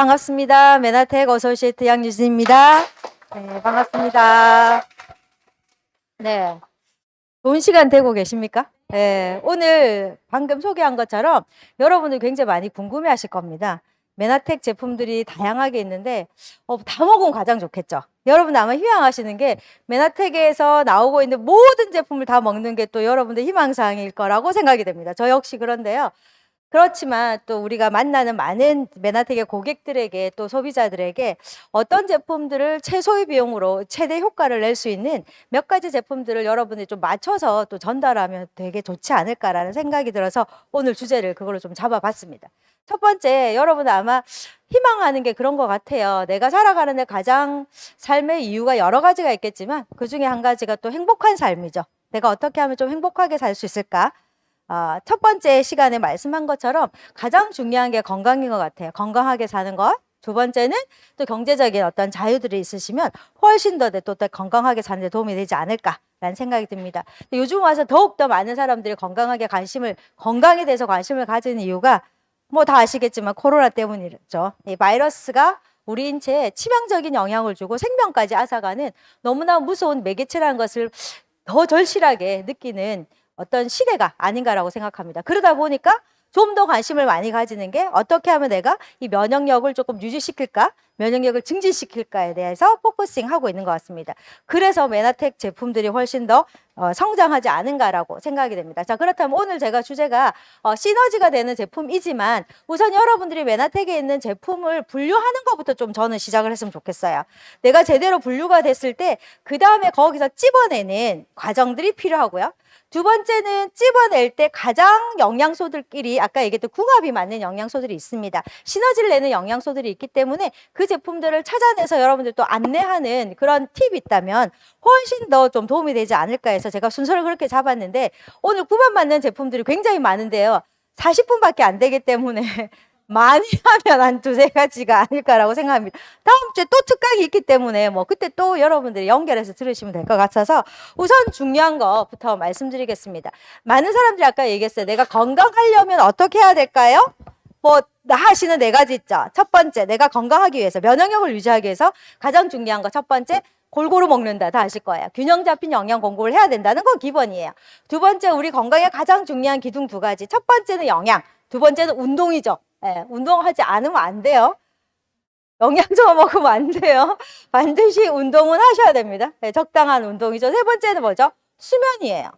반갑습니다. 메나텍 어소시에이트 양유진입니다. 네, 반갑습니다. 네, 좋은 시간 되고 계십니까? 네, 오늘 방금 소개한 것처럼 여러분들 굉장히 많이 궁금해하실 겁니다. 메나텍 제품들이 다양하게 있는데 다 먹으면 가장 좋겠죠. 여러분 아마 희망하시는 게 메나텍에서 나오고 있는 모든 제품을 다 먹는 게 또 여러분들 희망사항일 거라고 생각이 됩니다. 저 역시 그런데요. 그렇지만 또 우리가 만나는 많은 메나텍의 고객들에게 또 소비자들에게 어떤 제품들을 최소의 비용으로 최대 효과를 낼 수 있는 몇 가지 제품들을 여러분이 좀 맞춰서 또 전달하면 되게 좋지 않을까라는 생각이 들어서 오늘 주제를 그걸로 좀 잡아봤습니다. 첫 번째, 여러분은 아마 희망하는 게 그런 것 같아요. 내가 살아가는 데 가장 삶의 이유가 여러 가지가 있겠지만 그중에 한 가지가 또 행복한 삶이죠. 내가 어떻게 하면 좀 행복하게 살 수 있을까? 첫 번째 시간에 말씀한 것처럼 가장 중요한 게 건강인 것 같아요. 건강하게 사는 것. 두 번째는 또 경제적인 어떤 자유들이 있으시면 훨씬 더 또 건강하게 사는 데 도움이 되지 않을까라는 생각이 듭니다. 요즘 와서 더욱더 많은 사람들이 건강에 대해서 관심을 가지는 이유가 뭐 다 아시겠지만 코로나 때문이죠. 이 바이러스가 우리 인체에 치명적인 영향을 주고 생명까지 앗아가는 너무나 무서운 매개체라는 것을 더 절실하게 느끼는 어떤 시대가 아닌가라고 생각합니다. 그러다 보니까 좀 더 관심을 많이 가지는 게 어떻게 하면 내가 이 면역력을 조금 유지시킬까, 면역력을 증진시킬까에 대해서 포커싱하고 있는 것 같습니다. 그래서 메나텍 제품들이 훨씬 더 성장하지 않은가라고 생각이 됩니다. 자, 그렇다면 오늘 제가 주제가 시너지가 되는 제품이지만 우선 여러분들이 메나텍에 있는 제품을 분류하는 것부터 좀 저는 시작을 했으면 좋겠어요. 내가 제대로 분류가 됐을 때 그 다음에 거기서 찝어내는 과정들이 필요하고요. 두 번째는 찝어낼 때 가장 영양소들끼리 아까 얘기했던 궁합이 맞는 영양소들이 있습니다. 시너지를 내는 영양소들이 있기 때문에 그 제품들을 찾아내서 여러분들 또 안내하는 그런 팁이 있다면 훨씬 더 좀 도움이 되지 않을까 해서 제가 순서를 그렇게 잡았는데 오늘 구분받는 제품들이 굉장히 많은데요. 40분밖에 안 되기 때문에 많이 하면 한 두세 가지가 아닐까라고 생각합니다. 다음 주에 또 특강이 있기 때문에 뭐 그때 또 여러분들이 연결해서 들으시면 될 것 같아서 우선 중요한 것부터 말씀드리겠습니다. 많은 사람들이 아까 얘기했어요. 내가 건강하려면 어떻게 해야 될까요? 뭐 다 하시는 네 가지 있죠. 첫 번째, 내가 건강하기 위해서 면역력을 유지하기 위해서 가장 중요한 거 첫 번째, 골고루 먹는다. 다 아실 거예요. 균형 잡힌 영양 공급을 해야 된다는 건 기본이에요. 두 번째, 우리 건강에 가장 중요한 기둥 두 가지. 첫 번째는 영양, 두 번째는 운동이죠. 예, 운동하지 않으면 안 돼요. 영양소만 먹으면 안 돼요. 반드시 운동은 하셔야 됩니다. 예, 적당한 운동이죠. 세 번째는 뭐죠? 수면이에요.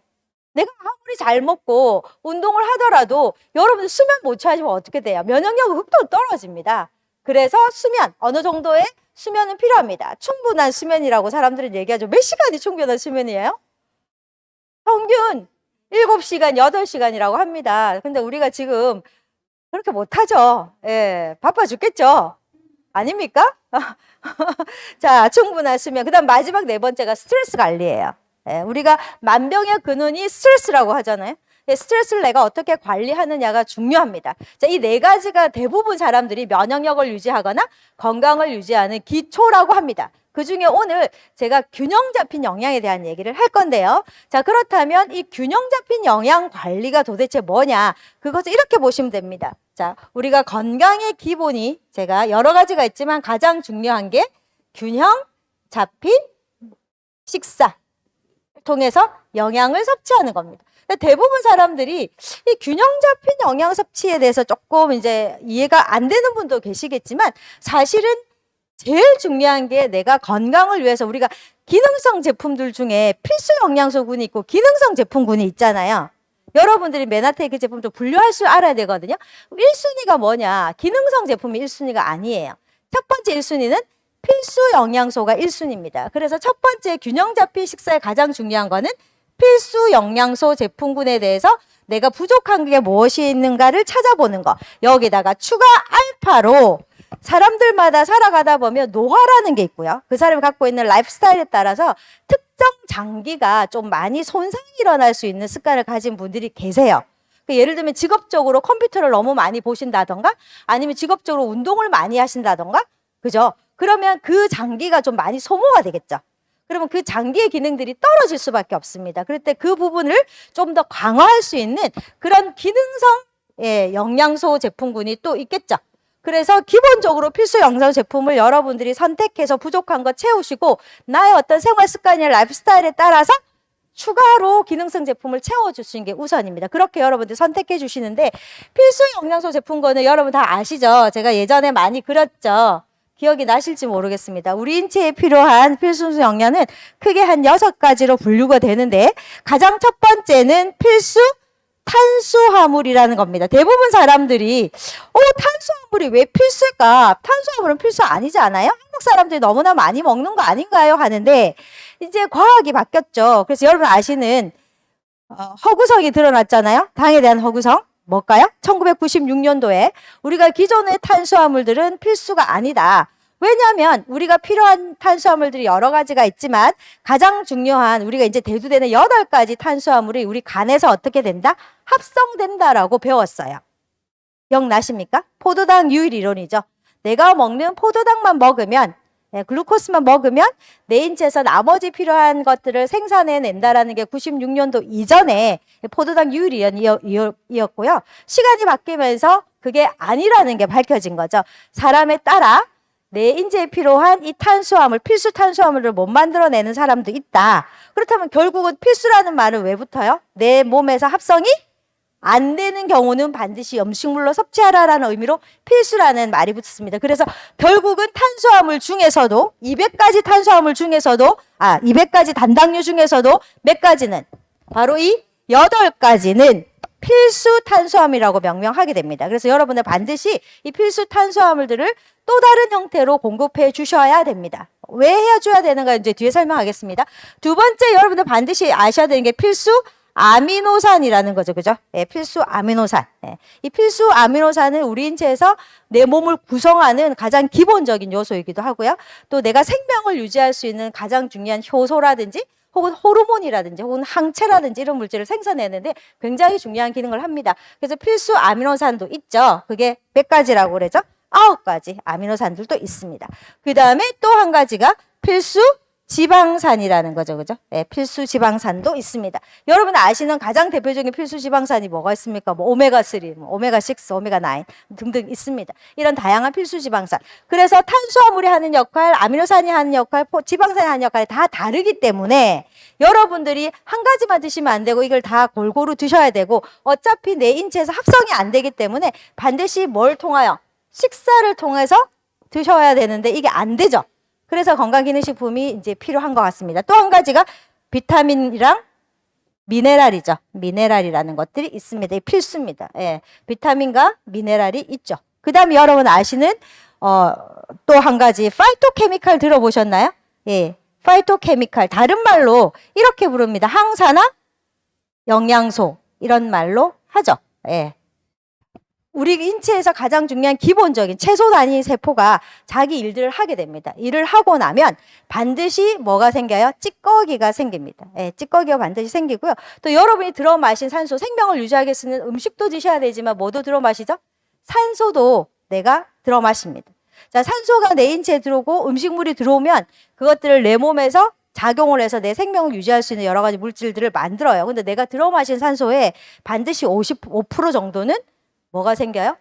내가 아무리 잘 먹고 운동을 하더라도 여러분 수면 못 취하시면 어떻게 돼요? 면역력 흡도 떨어집니다. 그래서 수면, 어느 정도의 수면은 필요합니다. 충분한 수면이라고 사람들은 얘기하죠. 몇 시간이 충분한 수면이에요? 평균 7시간, 8시간이라고 합니다. 근데 우리가 지금 그렇게 못하죠. 예, 바빠 죽겠죠. 아닙니까? 자, 충분한 수면. 그 다음 마지막 네 번째가 스트레스 관리예요. 예, 우리가 만병의 근원이 스트레스라고 하잖아요. 예, 스트레스를 내가 어떻게 관리하느냐가 중요합니다. 자, 이 네 가지가 대부분 사람들이 면역력을 유지하거나 건강을 유지하는 기초라고 합니다. 그 중에 오늘 제가 균형 잡힌 영양에 대한 얘기를 할 건데요. 자, 그렇다면 이 균형 잡힌 영양 관리가 도대체 뭐냐? 그것을 이렇게 보시면 됩니다. 자, 우리가 건강의 기본이 제가 여러 가지가 있지만 가장 중요한 게 균형 잡힌 식사 통해서 영양을 섭취하는 겁니다. 대부분 사람들이 이 균형 잡힌 영양 섭취에 대해서 조금 이제 이해가 안 되는 분도 계시겠지만 사실은 제일 중요한 게 내가 건강을 위해서 우리가 기능성 제품들 중에 필수 영양소군이 있고 기능성 제품군이 있잖아요. 여러분들이 메나텍 제품 좀 분류할 줄 알아야 되거든요. 1순위가 뭐냐? 기능성 제품이 1순위가 아니에요. 첫 번째 1순위는 필수 영양소가 1순위입니다. 그래서 첫 번째 균형 잡힌 식사에 가장 중요한 거는 필수 영양소 제품군에 대해서 내가 부족한 게 무엇이 있는가를 찾아보는 거. 여기다가 추가 알파로 사람들마다 살아가다 보면 노화라는 게 있고요. 그 사람이 갖고 있는 라이프 스타일에 따라서 특정 장기가 좀 많이 손상이 일어날 수 있는 습관을 가진 분들이 계세요. 예를 들면 직업적으로 컴퓨터를 너무 많이 보신다던가 아니면 직업적으로 운동을 많이 하신다던가 그죠? 그러면 그 장기가 좀 많이 소모가 되겠죠. 그러면 그 장기의 기능들이 떨어질 수밖에 없습니다. 그럴 때 그 부분을 좀 더 강화할 수 있는 그런 기능성 영양소 제품군이 또 있겠죠. 그래서 기본적으로 필수 영양소 제품을 여러분들이 선택해서 부족한 거 채우시고 나의 어떤 생활 습관이나 라이프스타일에 따라서 추가로 기능성 제품을 채워주시는 게 우선입니다. 그렇게 여러분들 선택해 주시는데 필수 영양소 제품 거는 여러분 다 아시죠? 제가 예전에 많이 그렸죠. 기억이 나실지 모르겠습니다. 우리 인체에 필요한 필수 영양은 크게 한 6가지로 분류가 되는데 가장 첫 번째는 필수 탄수화물이라는 겁니다. 대부분 사람들이 탄수화물이 왜 필수일까? 탄수화물은 필수 아니지 않아요? 한국 사람들이 너무나 많이 먹는 거 아닌가요? 하는데 이제 과학이 바뀌었죠. 그래서 여러분 아시는 허구성이 드러났잖아요. 당에 대한 허구성. 뭘까요? 1996년도에 우리가 기존의 탄수화물들은 필수가 아니다. 왜냐하면 우리가 필요한 탄수화물들이 여러 가지가 있지만 가장 중요한 우리가 이제 대두되는 8가지 탄수화물이 우리 간에서 어떻게 된다? 합성된다라고 배웠어요. 기억나십니까? 포도당 유일 이론이죠. 내가 먹는 포도당만 먹으면 글루코스만 먹으면 내 인체에서 나머지 필요한 것들을 생산해낸다라는 게 96년도 이전에 포도당 유일 이론이었고요. 시간이 바뀌면서 그게 아니라는 게 밝혀진 거죠. 사람에 따라 내 인체에 필요한 이 탄수화물, 필수 탄수화물을 못 만들어내는 사람도 있다. 그렇다면 결국은 필수라는 말은 왜 붙어요? 내 몸에서 합성이 안 되는 경우는 반드시 음식물로 섭취하라라는 의미로 필수라는 말이 붙습니다. 그래서 결국은 탄수화물 중에서도 200가지 탄수화물 중에서도 200가지 단당류 중에서도 몇 가지는 바로 이 8가지는 필수 탄수화물이라고 명명하게 됩니다. 그래서 여러분들 반드시 이 필수 탄수화물들을 또 다른 형태로 공급해 주셔야 됩니다. 왜 해줘야 되는가 이제 뒤에 설명하겠습니다. 두 번째 여러분들 반드시 아셔야 되는 게 필수 아미노산이라는 거죠. 그죠? 필수 아미노산. 이 필수 아미노산은 우리 인체에서 내 몸을 구성하는 가장 기본적인 요소이기도 하고요. 또 내가 생명을 유지할 수 있는 가장 중요한 효소라든지 혹은 호르몬이라든지 혹은 항체라든지 이런 물질을 생산해내는데 굉장히 중요한 기능을 합니다. 그래서 필수 아미노산도 있죠. 그게 몇 가지라고 그러죠? 9가지 아미노산들도 있습니다. 그 다음에 또 한 가지가 필수 지방산이라는 거죠. 그죠? 필수 지방산도 있습니다. 여러분 아시는 가장 대표적인 필수 지방산이 뭐가 있습니까? 뭐 오메가3, 오메가6, 오메가9 등등 있습니다. 이런 다양한 필수 지방산. 그래서 탄수화물이 하는 역할, 아미노산이 하는 역할, 지방산이 하는 역할이 다 다르기 때문에 여러분들이 한 가지만 드시면 안 되고 이걸 다 골고루 드셔야 되고 어차피 내 인체에서 합성이 안 되기 때문에 반드시 뭘 통하여? 식사를 통해서 드셔야 되는데 이게 안 되죠. 그래서 건강기능식품이 이제 필요한 것 같습니다. 또 한 가지가 비타민이랑 미네랄이죠. 미네랄이라는 것들이 있습니다. 필수입니다. 비타민과 미네랄이 있죠. 그 다음에 여러분 아시는 또 한 가지 파이토케미칼 들어보셨나요? 파이토케미칼 다른 말로 이렇게 부릅니다. 항산화 영양소 이런 말로 하죠. 우리 인체에서 가장 중요한 기본적인 채소 단위 세포가 자기 일들을 하게 됩니다. 일을 하고 나면 반드시 뭐가 생겨요? 찌꺼기가 생깁니다. 찌꺼기가 반드시 생기고요. 또 여러분이 들어 마신 산소, 생명을 유지하기 위해 쓰는 음식도 드셔야 되지만 뭐도 들어 마시죠? 산소도 내가 들어 마십니다. 자, 산소가 내 인체에 들어오고 음식물이 들어오면 그것들을 내 몸에서 작용을 해서 내 생명을 유지할 수 있는 여러 가지 물질들을 만들어요. 근데 내가 들어 마신 산소에 반드시 55% 정도는 뭐가 생겨요?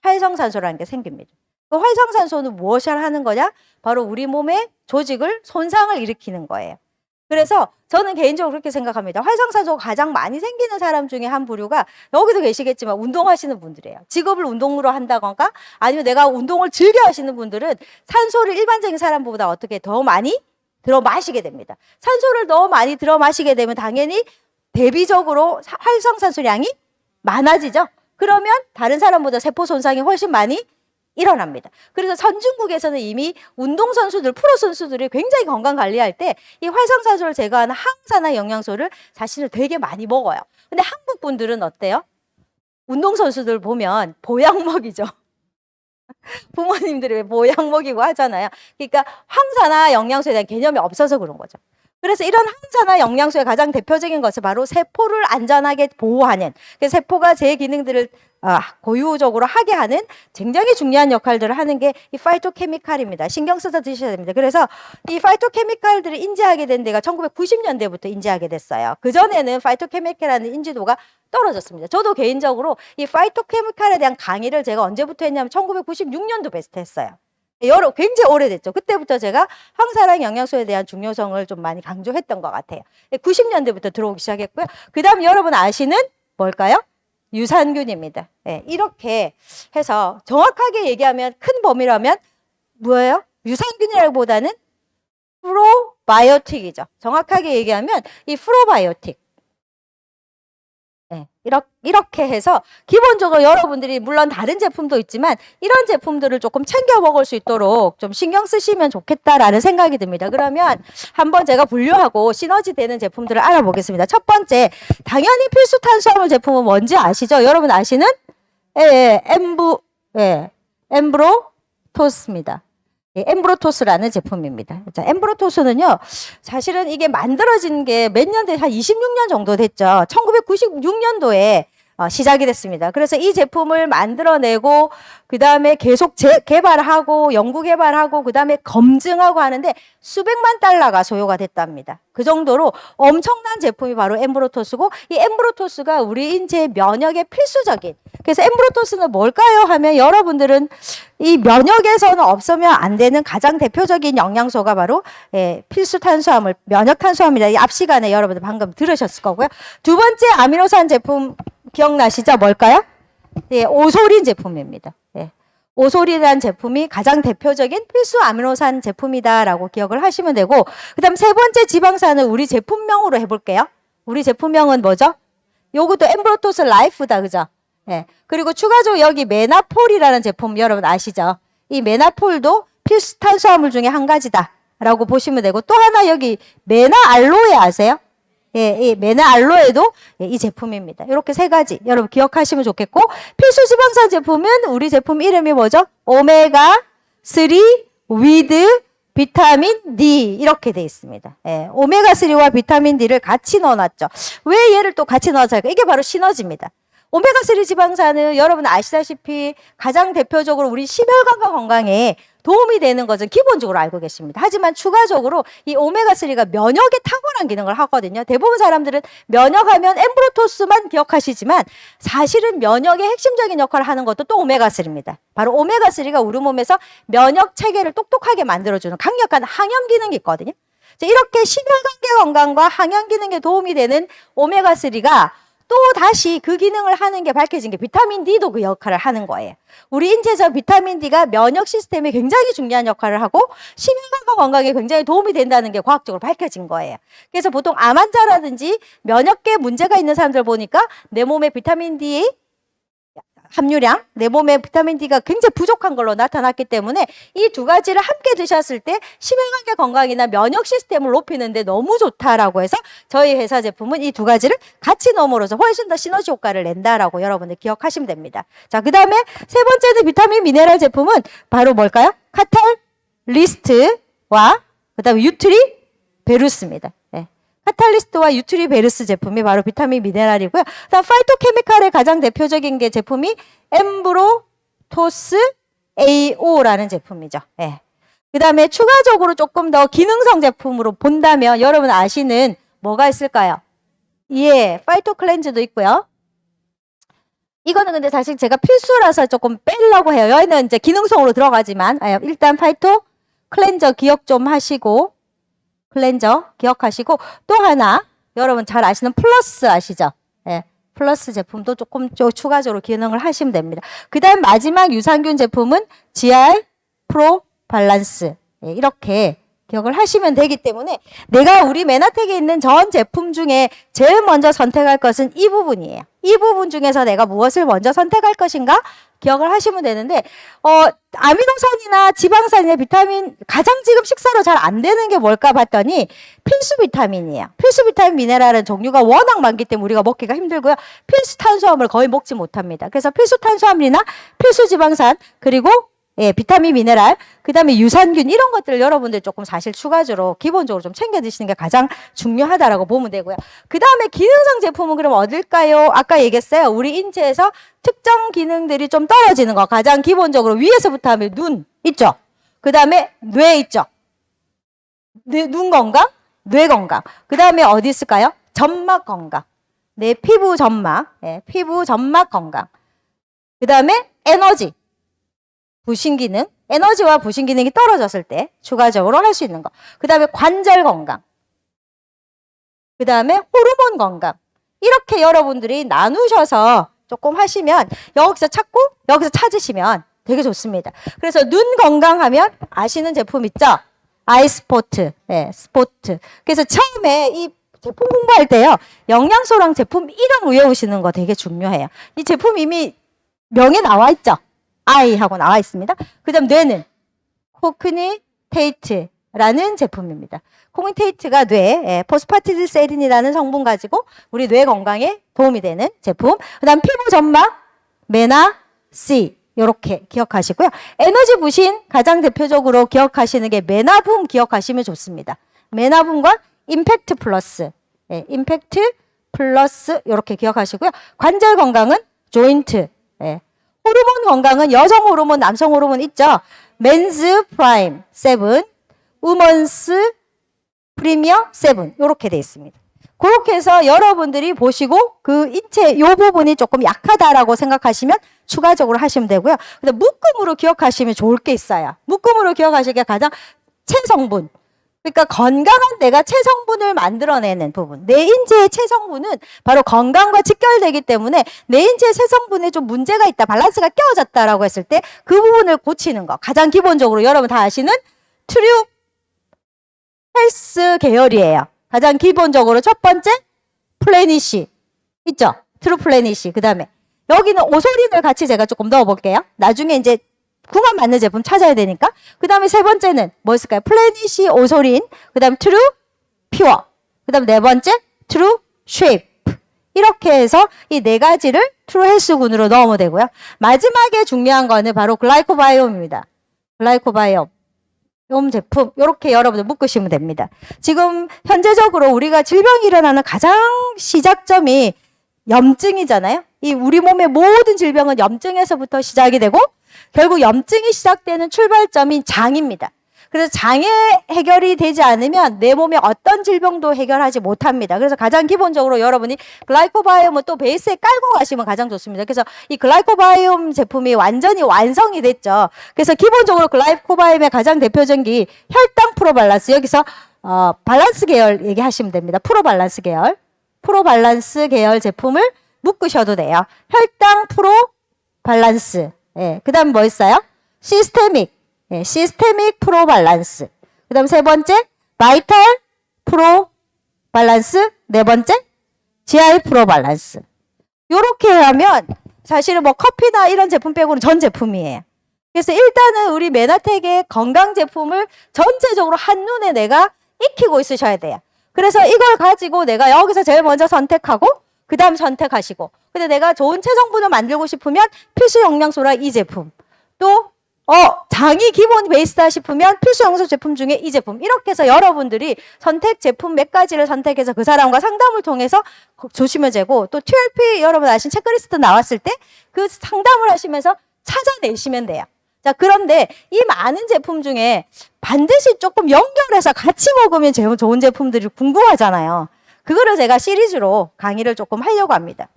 활성산소라는 게 생깁니다. 그 활성산소는 무엇을 하는 거냐? 바로 우리 몸의 조직을 손상을 일으키는 거예요. 그래서 저는 개인적으로 그렇게 생각합니다. 활성산소가 가장 많이 생기는 사람 중에 한 부류가 여기도 계시겠지만 운동하시는 분들이에요. 직업을 운동으로 한다던가 아니면 내가 운동을 즐겨 하시는 분들은 산소를 일반적인 사람보다 어떻게 더 많이 들어 마시게 됩니다. 산소를 더 많이 들어 마시게 되면 당연히 대비적으로 활성산소량이 많아지죠. 그러면 다른 사람보다 세포 손상이 훨씬 많이 일어납니다. 그래서 선진국에서는 이미 운동선수들, 프로선수들이 굉장히 건강 관리할 때 이 활성산소를 제거하는 항산화 영양소를 자신을 되게 많이 먹어요. 근데 한국 분들은 어때요? 운동선수들 보면 보약 먹이죠. 부모님들이 왜 보약 먹이고 하잖아요. 그러니까 항산화 영양소에 대한 개념이 없어서 그런 거죠. 그래서 이런 항산화 영양소의 가장 대표적인 것은 바로 세포를 안전하게 보호하는, 세포가 제 기능들을 고유적으로 하게 하는 굉장히 중요한 역할들을 하는 게 이 파이토케미칼입니다. 신경 써서 드셔야 됩니다. 그래서 이 파이토케미칼들을 인지하게 된 데가 1990년대부터 인지하게 됐어요. 그전에는 파이토케미칼이라는 인지도가 떨어졌습니다. 저도 개인적으로 이 파이토케미칼에 대한 강의를 제가 언제부터 했냐면 1996년도 베스트 했어요. 굉장히 오래됐죠. 그때부터 제가 항산화 영양소에 대한 중요성을 좀 많이 강조했던 것 같아요. 90년대부터 들어오기 시작했고요. 그 다음 여러분 아시는 뭘까요? 유산균입니다. 네, 이렇게 해서 정확하게 얘기하면 큰 범위라면 뭐예요? 유산균이라기보다는 프로바이오틱이죠. 정확하게 얘기하면 이 프로바이오틱. 네, 이렇게 해서 기본적으로 여러분들이 물론 다른 제품도 있지만 이런 제품들을 조금 챙겨 먹을 수 있도록 좀 신경 쓰시면 좋겠다라는 생각이 듭니다. 그러면 한번 제가 분류하고 시너지 되는 제품들을 알아보겠습니다. 첫 번째, 당연히 필수 탄수화물 제품은 뭔지 아시죠? 여러분 아시는? 엠브로토스입니다. 엠브로토스라는 제품입니다. 자, 엠브로토스는요, 사실은 이게 만들어진 게 몇 년 한 26년 정도 됐죠. 1996년도에 시작이 됐습니다. 그래서 이 제품을 만들어내고 그 다음에 계속 개발하고 연구 개발하고 그 다음에 검증하고 하는데 수백만 달러가 소요가 됐답니다. 그 정도로 엄청난 제품이 바로 엠브로토스고 이 엠브로토스가 우리 인체 면역에 필수적인, 그래서 엠브로토스는 뭘까요 하면 여러분들은 이 면역에서는 없으면 안 되는 가장 대표적인 영양소가 바로 필수 탄수화물, 면역 탄수화물이다. 앞 시간에 여러분들 방금 들으셨을 거고요. 두 번째 아미노산 제품 기억나시죠? 뭘까요? 오소린 제품입니다. 오소린이라는 제품이 가장 대표적인 필수 아미노산 제품이다라고 기억을 하시면 되고, 그 다음 세 번째 지방산은 우리 제품명으로 해볼게요. 우리 제품명은 뭐죠? 요것도 엠브로토스 라이프다, 그죠? 그리고 추가적으로 여기 메나폴이라는 제품 여러분 아시죠? 이 메나폴도 필수 탄수화물 중에 한 가지다라고 보시면 되고, 또 하나 여기 메나알로에 아세요? 이 메나알로에도 이 제품입니다. 이렇게 세 가지 여러분 기억하시면 좋겠고, 필수 지방산 제품은 우리 제품 이름이 뭐죠? 오메가3 with 비타민 D 이렇게 돼 있습니다. 오메가3와 비타민 D를 같이 넣어놨죠. 왜 얘를 또 같이 넣어서 이게 바로 시너지입니다. 오메가3 지방산은 여러분 아시다시피 가장 대표적으로 우리 심혈관과 건강에 도움이 되는 것은 기본적으로 알고 계십니다. 하지만 추가적으로 이 오메가3가 면역에 탁월한 기능을 하거든요. 대부분 사람들은 면역하면 엠브로토스만 기억하시지만 사실은 면역의 핵심적인 역할을 하는 것도 또 오메가3입니다. 바로 오메가3가 우리 몸에서 면역 체계를 똑똑하게 만들어주는 강력한 항염 기능이 있거든요. 이렇게 심혈관계 건강과 항염 기능에 도움이 되는 오메가3가 또 다시 그 기능을 하는 게 밝혀진 게 비타민 D도 그 역할을 하는 거예요. 우리 인체에서 비타민 D가 면역 시스템에 굉장히 중요한 역할을 하고 심혈관과 건강에 굉장히 도움이 된다는 게 과학적으로 밝혀진 거예요. 그래서 보통 암 환자라든지 면역계 문제가 있는 사람들 보니까 내 몸에 비타민 D 함유량, 내 몸에 비타민 D가 굉장히 부족한 걸로 나타났기 때문에 이 두 가지를 함께 드셨을 때 심혈관계 건강이나 면역 시스템을 높이는 데 너무 좋다라고 해서 저희 회사 제품은 이 두 가지를 같이 넣음으로써 훨씬 더 시너지 효과를 낸다라고 여러분들 기억하시면 됩니다. 자, 그 다음에 세 번째는 비타민 미네랄 제품은 바로 뭘까요? 카탈리스트와 그 다음에 유트리 베루스입니다. 카탈리스트와 유트리 베르스 제품이 바로 비타민 미네랄이고요. 다음 파이토케미칼의 가장 대표적인 게 제품이 엠브로토스 AO라는 제품이죠. 그 다음에 추가적으로 조금 더 기능성 제품으로 본다면 여러분 아시는 뭐가 있을까요? 파이토 클렌즈도 있고요. 이거는 근데 사실 제가 필수라서 조금 빼려고 해요. 여기는 이제 기능성으로 들어가지만 일단 파이토 클렌저 기억 좀 하시고, 클렌저 기억하시고, 또 하나 여러분 잘 아시는 플러스 아시죠? 플러스 제품도 조금 추가적으로 기능을 하시면 됩니다. 그 다음 마지막 유산균 제품은 GR 프로 밸런스, 이렇게 기억을 하시면 되기 때문에 내가 우리 메나텍에 있는 전 제품 중에 제일 먼저 선택할 것은 이 부분이에요. 이 부분 중에서 내가 무엇을 먼저 선택할 것인가 기억을 하시면 되는데, 아미노산이나 지방산이나 비타민, 가장 지금 식사로 잘 안 되는 게 뭘까 봤더니 필수 비타민이에요. 필수 비타민 미네랄은 종류가 워낙 많기 때문에 우리가 먹기가 힘들고요. 필수 탄수화물 거의 먹지 못합니다. 그래서 필수 탄수화물이나 필수 지방산, 그리고 예, 비타민, 미네랄, 그 다음에 유산균 이런 것들을 여러분들 조금 사실 추가적으로 기본적으로 좀 챙겨 드시는 게 가장 중요하다라고 보면 되고요. 그 다음에 기능성 제품은 그럼 어딜까요? 아까 얘기했어요. 우리 인체에서 특정 기능들이 좀 떨어지는 거. 가장 기본적으로 위에서부터 하면 눈 있죠. 그 다음에 뇌 있죠. 눈 건강, 뇌 건강. 그 다음에 어디 있을까요? 점막 건강. 내 피부 점막, 예, 피부 점막 건강. 그 다음에 에너지. 부신 기능, 에너지와 부신 기능이 떨어졌을 때 추가적으로 할 수 있는 거. 그 다음에 관절 건강. 그 다음에 호르몬 건강. 이렇게 여러분들이 나누셔서 조금 하시면 여기서 찾고 여기서 찾으시면 되게 좋습니다. 그래서 눈 건강하면 아시는 제품 있죠? 아이스포트, 예, 스포트. 그래서 처음에 이 제품 공부할 때요. 영양소랑 제품 이름 외우시는 거 되게 중요해요. 이 제품 이미 명에 나와 있죠? 아이하고 나와 있습니다. 그 다음 뇌는 코크니테이트라는 제품입니다. 코크니테이트가 뇌, 포스파티딜세린이라는 성분 가지고 우리 뇌 건강에 도움이 되는 제품. 그 다음 피부 점막, 메나, C 이렇게 기억하시고요. 에너지 부신 가장 대표적으로 기억하시는 게 메나붐 기억하시면 좋습니다. 메나붐과 임팩트 플러스, 임팩트 플러스 이렇게 기억하시고요. 관절 건강은 조인트, 호르몬 건강은 여성 호르몬, 남성 호르몬 있죠. 맨즈 프라임 7, 우먼스 프리미어 7 이렇게 돼 있습니다. 그렇게 해서 여러분들이 보시고 그 인체 요 부분이 조금 약하다라고 생각하시면 추가적으로 하시면 되고요. 근데 묶음으로 기억하시면 좋을 게 있어요. 묶음으로 기억하실 게 가장 체성분. 그러니까 건강한 내가 체성분을 만들어내는 부분. 내 인체의 체성분은 바로 건강과 직결되기 때문에 내 인체의 체성분에 좀 문제가 있다, 밸런스가 깨어졌다라고 했을 때 그 부분을 고치는 거. 가장 기본적으로 여러분 다 아시는 트루 헬스 계열이에요. 가장 기본적으로 첫 번째 플래니시 있죠? 트루 플래니시. 그 다음에 여기는 오소린을 같이 제가 조금 넣어볼게요. 나중에 이제 궁합 맞는 제품 찾아야 되니까. 그 다음에 세 번째는 뭐 있을까요? 플래니시 오소린, 그 다음 트루 퓨어, 그 다음 네 번째 트루 쉐이프. 이렇게 해서 이 네 가지를 트루 헬스군으로 넣으면 되고요. 마지막에 중요한 거는 바로 글라이코바이옴입니다. 글라이코바이옴 제품 이렇게 여러분들 묶으시면 됩니다. 지금 현재적으로 우리가 질병이 일어나는 가장 시작점이 염증이잖아요. 이 우리 몸의 모든 질병은 염증에서부터 시작이 되고 결국 염증이 시작되는 출발점인 장입니다. 그래서 장애 해결이 되지 않으면 내 몸의 어떤 질병도 해결하지 못합니다. 그래서 가장 기본적으로 여러분이 글라이코바이옴을 또 베이스에 깔고 가시면 가장 좋습니다. 그래서 이 글라이코바이옴 제품이 완전히 완성이 됐죠. 그래서 기본적으로 글라이코바이옴의 가장 대표적인 게 혈당 프로밸런스. 여기서 밸런스 계열 얘기하시면 됩니다. 프로밸런스 계열 제품을 묶으셔도 돼요. 혈당 프로밸런스. 예, 그 다음 뭐 있어요? 시스테믹 프로밸런스. 그 다음 세 번째, 바이탈 프로밸런스. 네 번째, GI 프로밸런스. 요렇게 하면 사실은 뭐 커피나 이런 제품 빼고는 전 제품이에요. 그래서 일단은 우리 메나텍의 건강 제품을 전체적으로 한눈에 내가 익히고 있으셔야 돼요. 그래서 이걸 가지고 내가 여기서 제일 먼저 선택하고 그 다음 선택하시고, 근데 내가 좋은 체성분을 만들고 싶으면 필수 영양소라 이 제품, 또 장이 기본 베이스다 싶으면 필수 영양소 제품 중에 이 제품, 이렇게 해서 여러분들이 선택 제품 몇 가지를 선택해서 그 사람과 상담을 통해서 조시면 되고, 또 TLP 여러분 아신 체크리스트 나왔을 때 그 상담을 하시면서 찾아내시면 돼요. 자, 그런데 이 많은 제품 중에 반드시 조금 연결해서 같이 먹으면 제일 좋은 제품들이 궁금하잖아요. 그거를 제가 시리즈로 강의를 조금 하려고 합니다.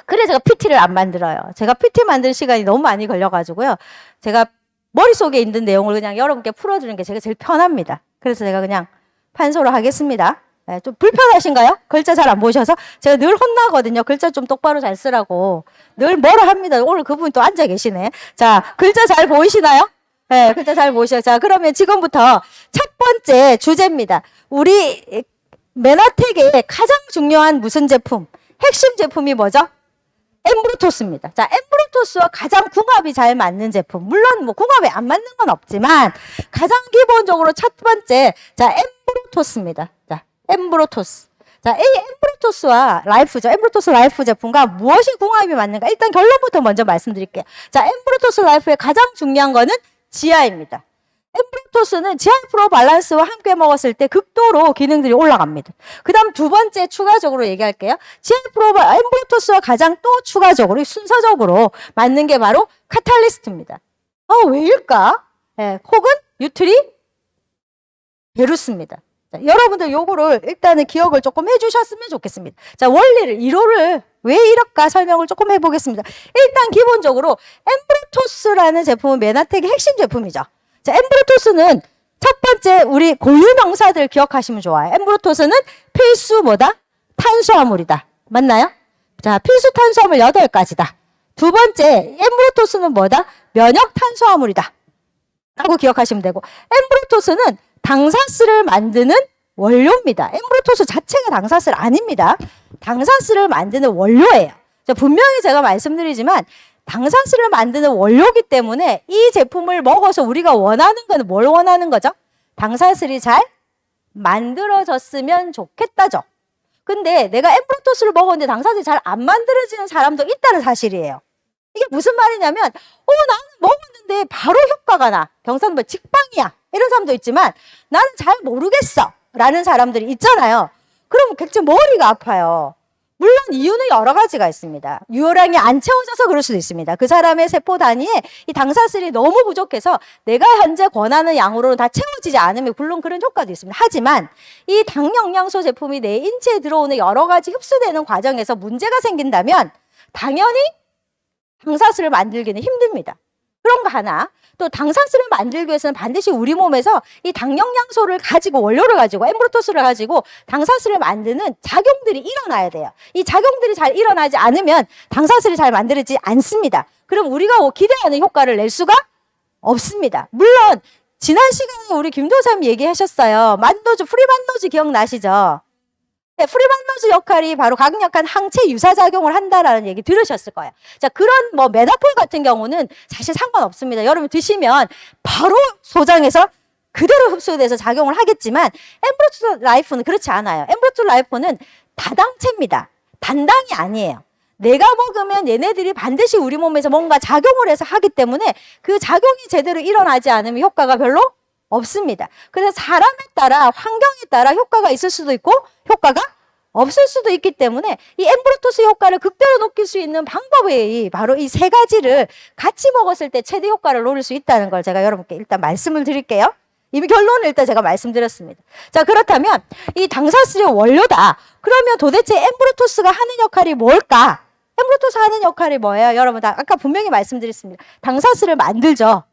그래 제가 PT를 안 만들어요. 제가 PT 만들 시간이 너무 많이 걸려가지고요. 제가 머릿속에 있는 내용을 그냥 여러분께 풀어주는 게 제가 제일 편합니다. 그래서 제가 그냥 판소로 하겠습니다. 네, 좀 불편하신가요? 글자 잘 안 보셔서? 제가 늘 혼나거든요. 글자 좀 똑바로 잘 쓰라고. 늘 뭐라 합니다. 오늘 그분 또 앉아 계시네. 자, 글자 잘 보이시나요? 네, 글자 잘 보이시죠? 자, 그러면 지금부터 첫 번째 주제입니다. 우리 메나텍의 가장 중요한 무슨 제품? 핵심 제품이 뭐죠? 엠브로토스입니다. 자, 엠브로토스와 가장 궁합이 잘 맞는 제품. 물론 뭐 궁합이 안 맞는 건 없지만 가장 기본적으로 첫 번째, 자, 엠브로토스입니다. 자, 엠브로토스. 자, A 엠브로토스와 라이프죠. 엠브로토스 라이프 제품과 무엇이 궁합이 맞는가? 일단 결론부터 먼저 말씀드릴게요. 자, 엠브로토스 라이프의 가장 중요한 거는 지하입니다. 엠브로토스는 지하 프로 밸런스와 함께 먹었을 때 극도로 기능들이 올라갑니다. 그 다음 두 번째 추가적으로 얘기할게요. 지하 프로 엠브로토스와 가장 또 추가적으로 순서적으로 맞는 게 바로 카탈리스트입니다. 왜일까? 예, 혹은 유트리 베루스입니다. 자, 여러분들 요거를 일단은 기억을 조금 해주셨으면 좋겠습니다. 자, 원리를 1호를 왜 이럴까 설명을 조금 해보겠습니다. 일단 기본적으로 엠브로토스라는 제품은 메나텍의 핵심 제품이죠. 자, 엠브로토스는 첫 번째 우리 고유 명사들 기억하시면 좋아요. 엠브로토스는 필수 뭐다? 탄수화물이다. 맞나요? 자, 필수 탄수화물 8가지다. 두 번째, 엠브로토스는 뭐다? 면역 탄수화물이다. 라고 기억하시면 되고, 엠브로토스는 당사스를 만드는 원료입니다. 엠브로토스 자체가 당사스 아닙니다. 당사스를 만드는 원료예요. 자, 분명히 제가 말씀드리지만 당사스를 만드는 원료이기 때문에 이 제품을 먹어서 우리가 원하는 건 뭘 원하는 거죠? 당사슬이 잘 만들어졌으면 좋겠다죠. 근데 내가 엠브로토스를 먹었는데 당사슬이 잘 안 만들어지는 사람도 있다는 사실이에요. 이게 무슨 말이냐면 나는 먹었는데 바로 효과가 나. 경상도 직방이야. 이런 사람도 있지만 나는 잘 모르겠어. 라는 사람들이 있잖아요. 그럼 굉장히 머리가 아파요. 물론 이유는 여러 가지가 있습니다. 유효량이 안 채워져서 그럴 수도 있습니다. 그 사람의 세포 단위에 이 당사슬이 너무 부족해서 내가 현재 권하는 양으로는 다 채워지지 않으면 물론 그런 효과도 있습니다. 하지만 이 당 영양소 제품이 내 인체에 들어오는 여러 가지 흡수되는 과정에서 문제가 생긴다면 당연히 당사슬을 만들기는 힘듭니다. 그런 거 하나. 또 당사슬을 만들기 위해서는 반드시 우리 몸에서 이 당영양소를 가지고 원료를 가지고 엠브로토스를 가지고 당사슬을 만드는 작용들이 일어나야 돼요. 이 작용들이 잘 일어나지 않으면 당사슬이 잘 만들어지지 않습니다. 그럼 우리가 기대하는 효과를 낼 수가 없습니다. 물론 지난 시간에 우리 김도사님 얘기하셨어요. 만노즈, 프리만노즈 기억나시죠? 네, 프리만노즈 역할이 바로 강력한 항체 유사작용을 한다라는 얘기 들으셨을 거예요. 자, 그런 메다폴 같은 경우는 사실 상관없습니다. 여러분 드시면 바로 소장해서 그대로 흡수돼서 작용을 하겠지만 엠브로토스 라이프는 그렇지 않아요. 엠브로토스 라이프는 다당체입니다. 단당이 아니에요. 내가 먹으면 얘네들이 반드시 우리 몸에서 뭔가 작용을 해서 하기 때문에 그 작용이 제대로 일어나지 않으면 효과가 별로 없습니다. 그래서 사람에 따라 환경에 따라 효과가 있을 수도 있고 효과가 없을 수도 있기 때문에 이 엠브로토스 효과를 극대로 높일 수 있는 방법이 바로 이 세 가지를 같이 먹었을 때 최대 효과를 노릴 수 있다는 걸 제가 여러분께 일단 말씀을 드릴게요. 이미 결론을 일단 제가 말씀드렸습니다. 자, 그렇다면 이 당사슬의 원료다. 그러면 도대체 엠브로토스가 하는 역할이 뭘까? 엠브로토스 하는 역할이 뭐예요? 여러분 다 아까 분명히 말씀드렸습니다. 당사슬을 만들죠.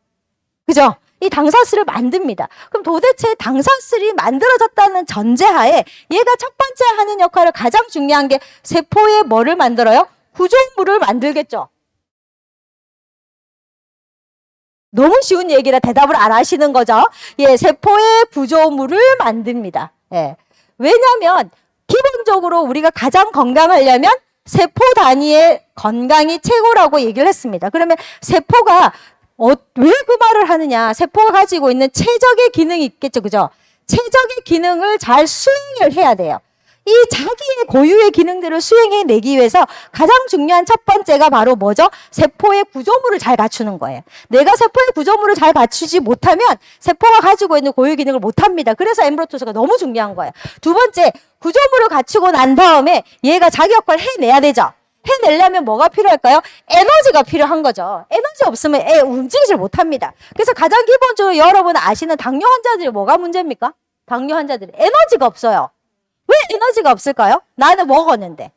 그죠? 이 당사슬을 만듭니다. 그럼 도대체 당사슬이 만들어졌다는 전제하에 얘가 첫 번째 하는 역할을 가장 중요한 게 세포에 뭐를 만들어요? 구조물을 만들겠죠. 너무 쉬운 얘기라 대답을 안 하시는 거죠. 예, 세포의 구조물을 만듭니다. 예. 왜냐하면 기본적으로 우리가 가장 건강하려면 세포 단위의 건강이 최고라고 얘기를 했습니다. 그러면 세포가 왜 그 말을 하느냐? 세포가 가지고 있는 최적의 기능이 있겠죠. 그죠? 최적의 기능을 잘 수행을 해야 돼요. 이 자기의 고유의 기능들을 수행해내기 위해서 가장 중요한 첫 번째가 바로 뭐죠? 세포의 구조물을 잘 갖추는 거예요. 내가 세포의 구조물을 잘 갖추지 못하면 세포가 가지고 있는 고유 기능을 못합니다. 그래서 엠브로토스가 너무 중요한 거예요. 두 번째, 구조물을 갖추고 난 다음에 얘가 자기 역할을 해내야 되죠. 해내려면 뭐가 필요할까요? 에너지가 필요한 거죠. 에너지 없으면 움직이질 못합니다. 그래서 가장 기본적으로 여러분 아시는 당뇨 환자들이 뭐가 문제입니까? 당뇨 환자들이 에너지가 없어요. 왜 에너지가 없을까요? 나는 먹었는데.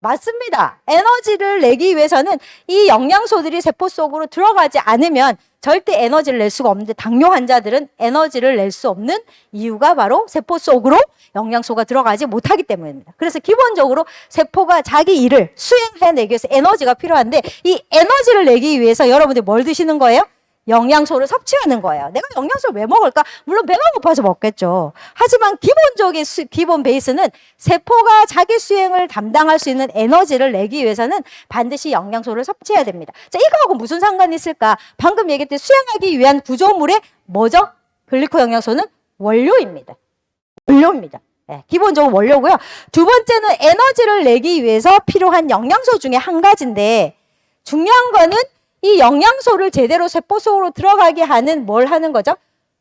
맞습니다. 에너지를 내기 위해서는 이 영양소들이 세포 속으로 들어가지 않으면 절대 에너지를 낼 수가 없는데 당뇨 환자들은 에너지를 낼 수 없는 이유가 바로 세포 속으로 영양소가 들어가지 못하기 때문입니다. 그래서 기본적으로 세포가 자기 일을 수행해내기 위해서 에너지가 필요한데 이 에너지를 내기 위해서 여러분들이 뭘 드시는 거예요? 영양소를 섭취하는 거예요. 내가 영양소를 왜 먹을까? 물론 배가 고파서 먹겠죠. 하지만 기본적인 기본 베이스는 세포가 자기 수행을 담당할 수 있는 에너지를 내기 위해서는 반드시 영양소를 섭취해야 됩니다. 자, 이거하고 무슨 상관이 있을까? 방금 얘기했듯이 수행하기 위한 구조물의 뭐죠? 글리코 영양소는 원료입니다. 원료입니다. 네, 기본적으로 원료고요. 두 번째는 에너지를 내기 위해서 필요한 영양소 중에 한 가지인데 중요한 거는 이 영양소를 제대로 세포 속으로 들어가게 하는 뭘 하는 거죠?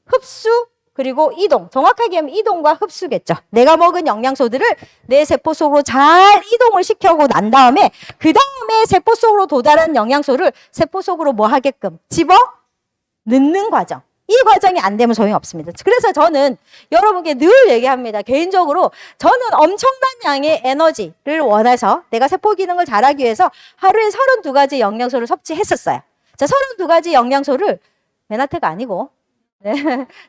흡수 그리고 이동. 정확하게 하면 이동과 흡수겠죠. 내가 먹은 영양소들을 내 세포 속으로 잘 이동을 시켜고 난 다음에 그 다음에 세포 속으로 도달한 영양소를 세포 속으로 뭐 하게끔 집어 넣는 과정. 이 과정이 안 되면 소용이 없습니다. 그래서 저는 여러분께 늘 얘기합니다. 개인적으로 저는 엄청난 양의 에너지를 원해서 내가 세포 기능을 잘하기 위해서 하루에 32가지 영양소를 섭취했었어요. 자, 32가지 영양소를 메나테가 아니고 네,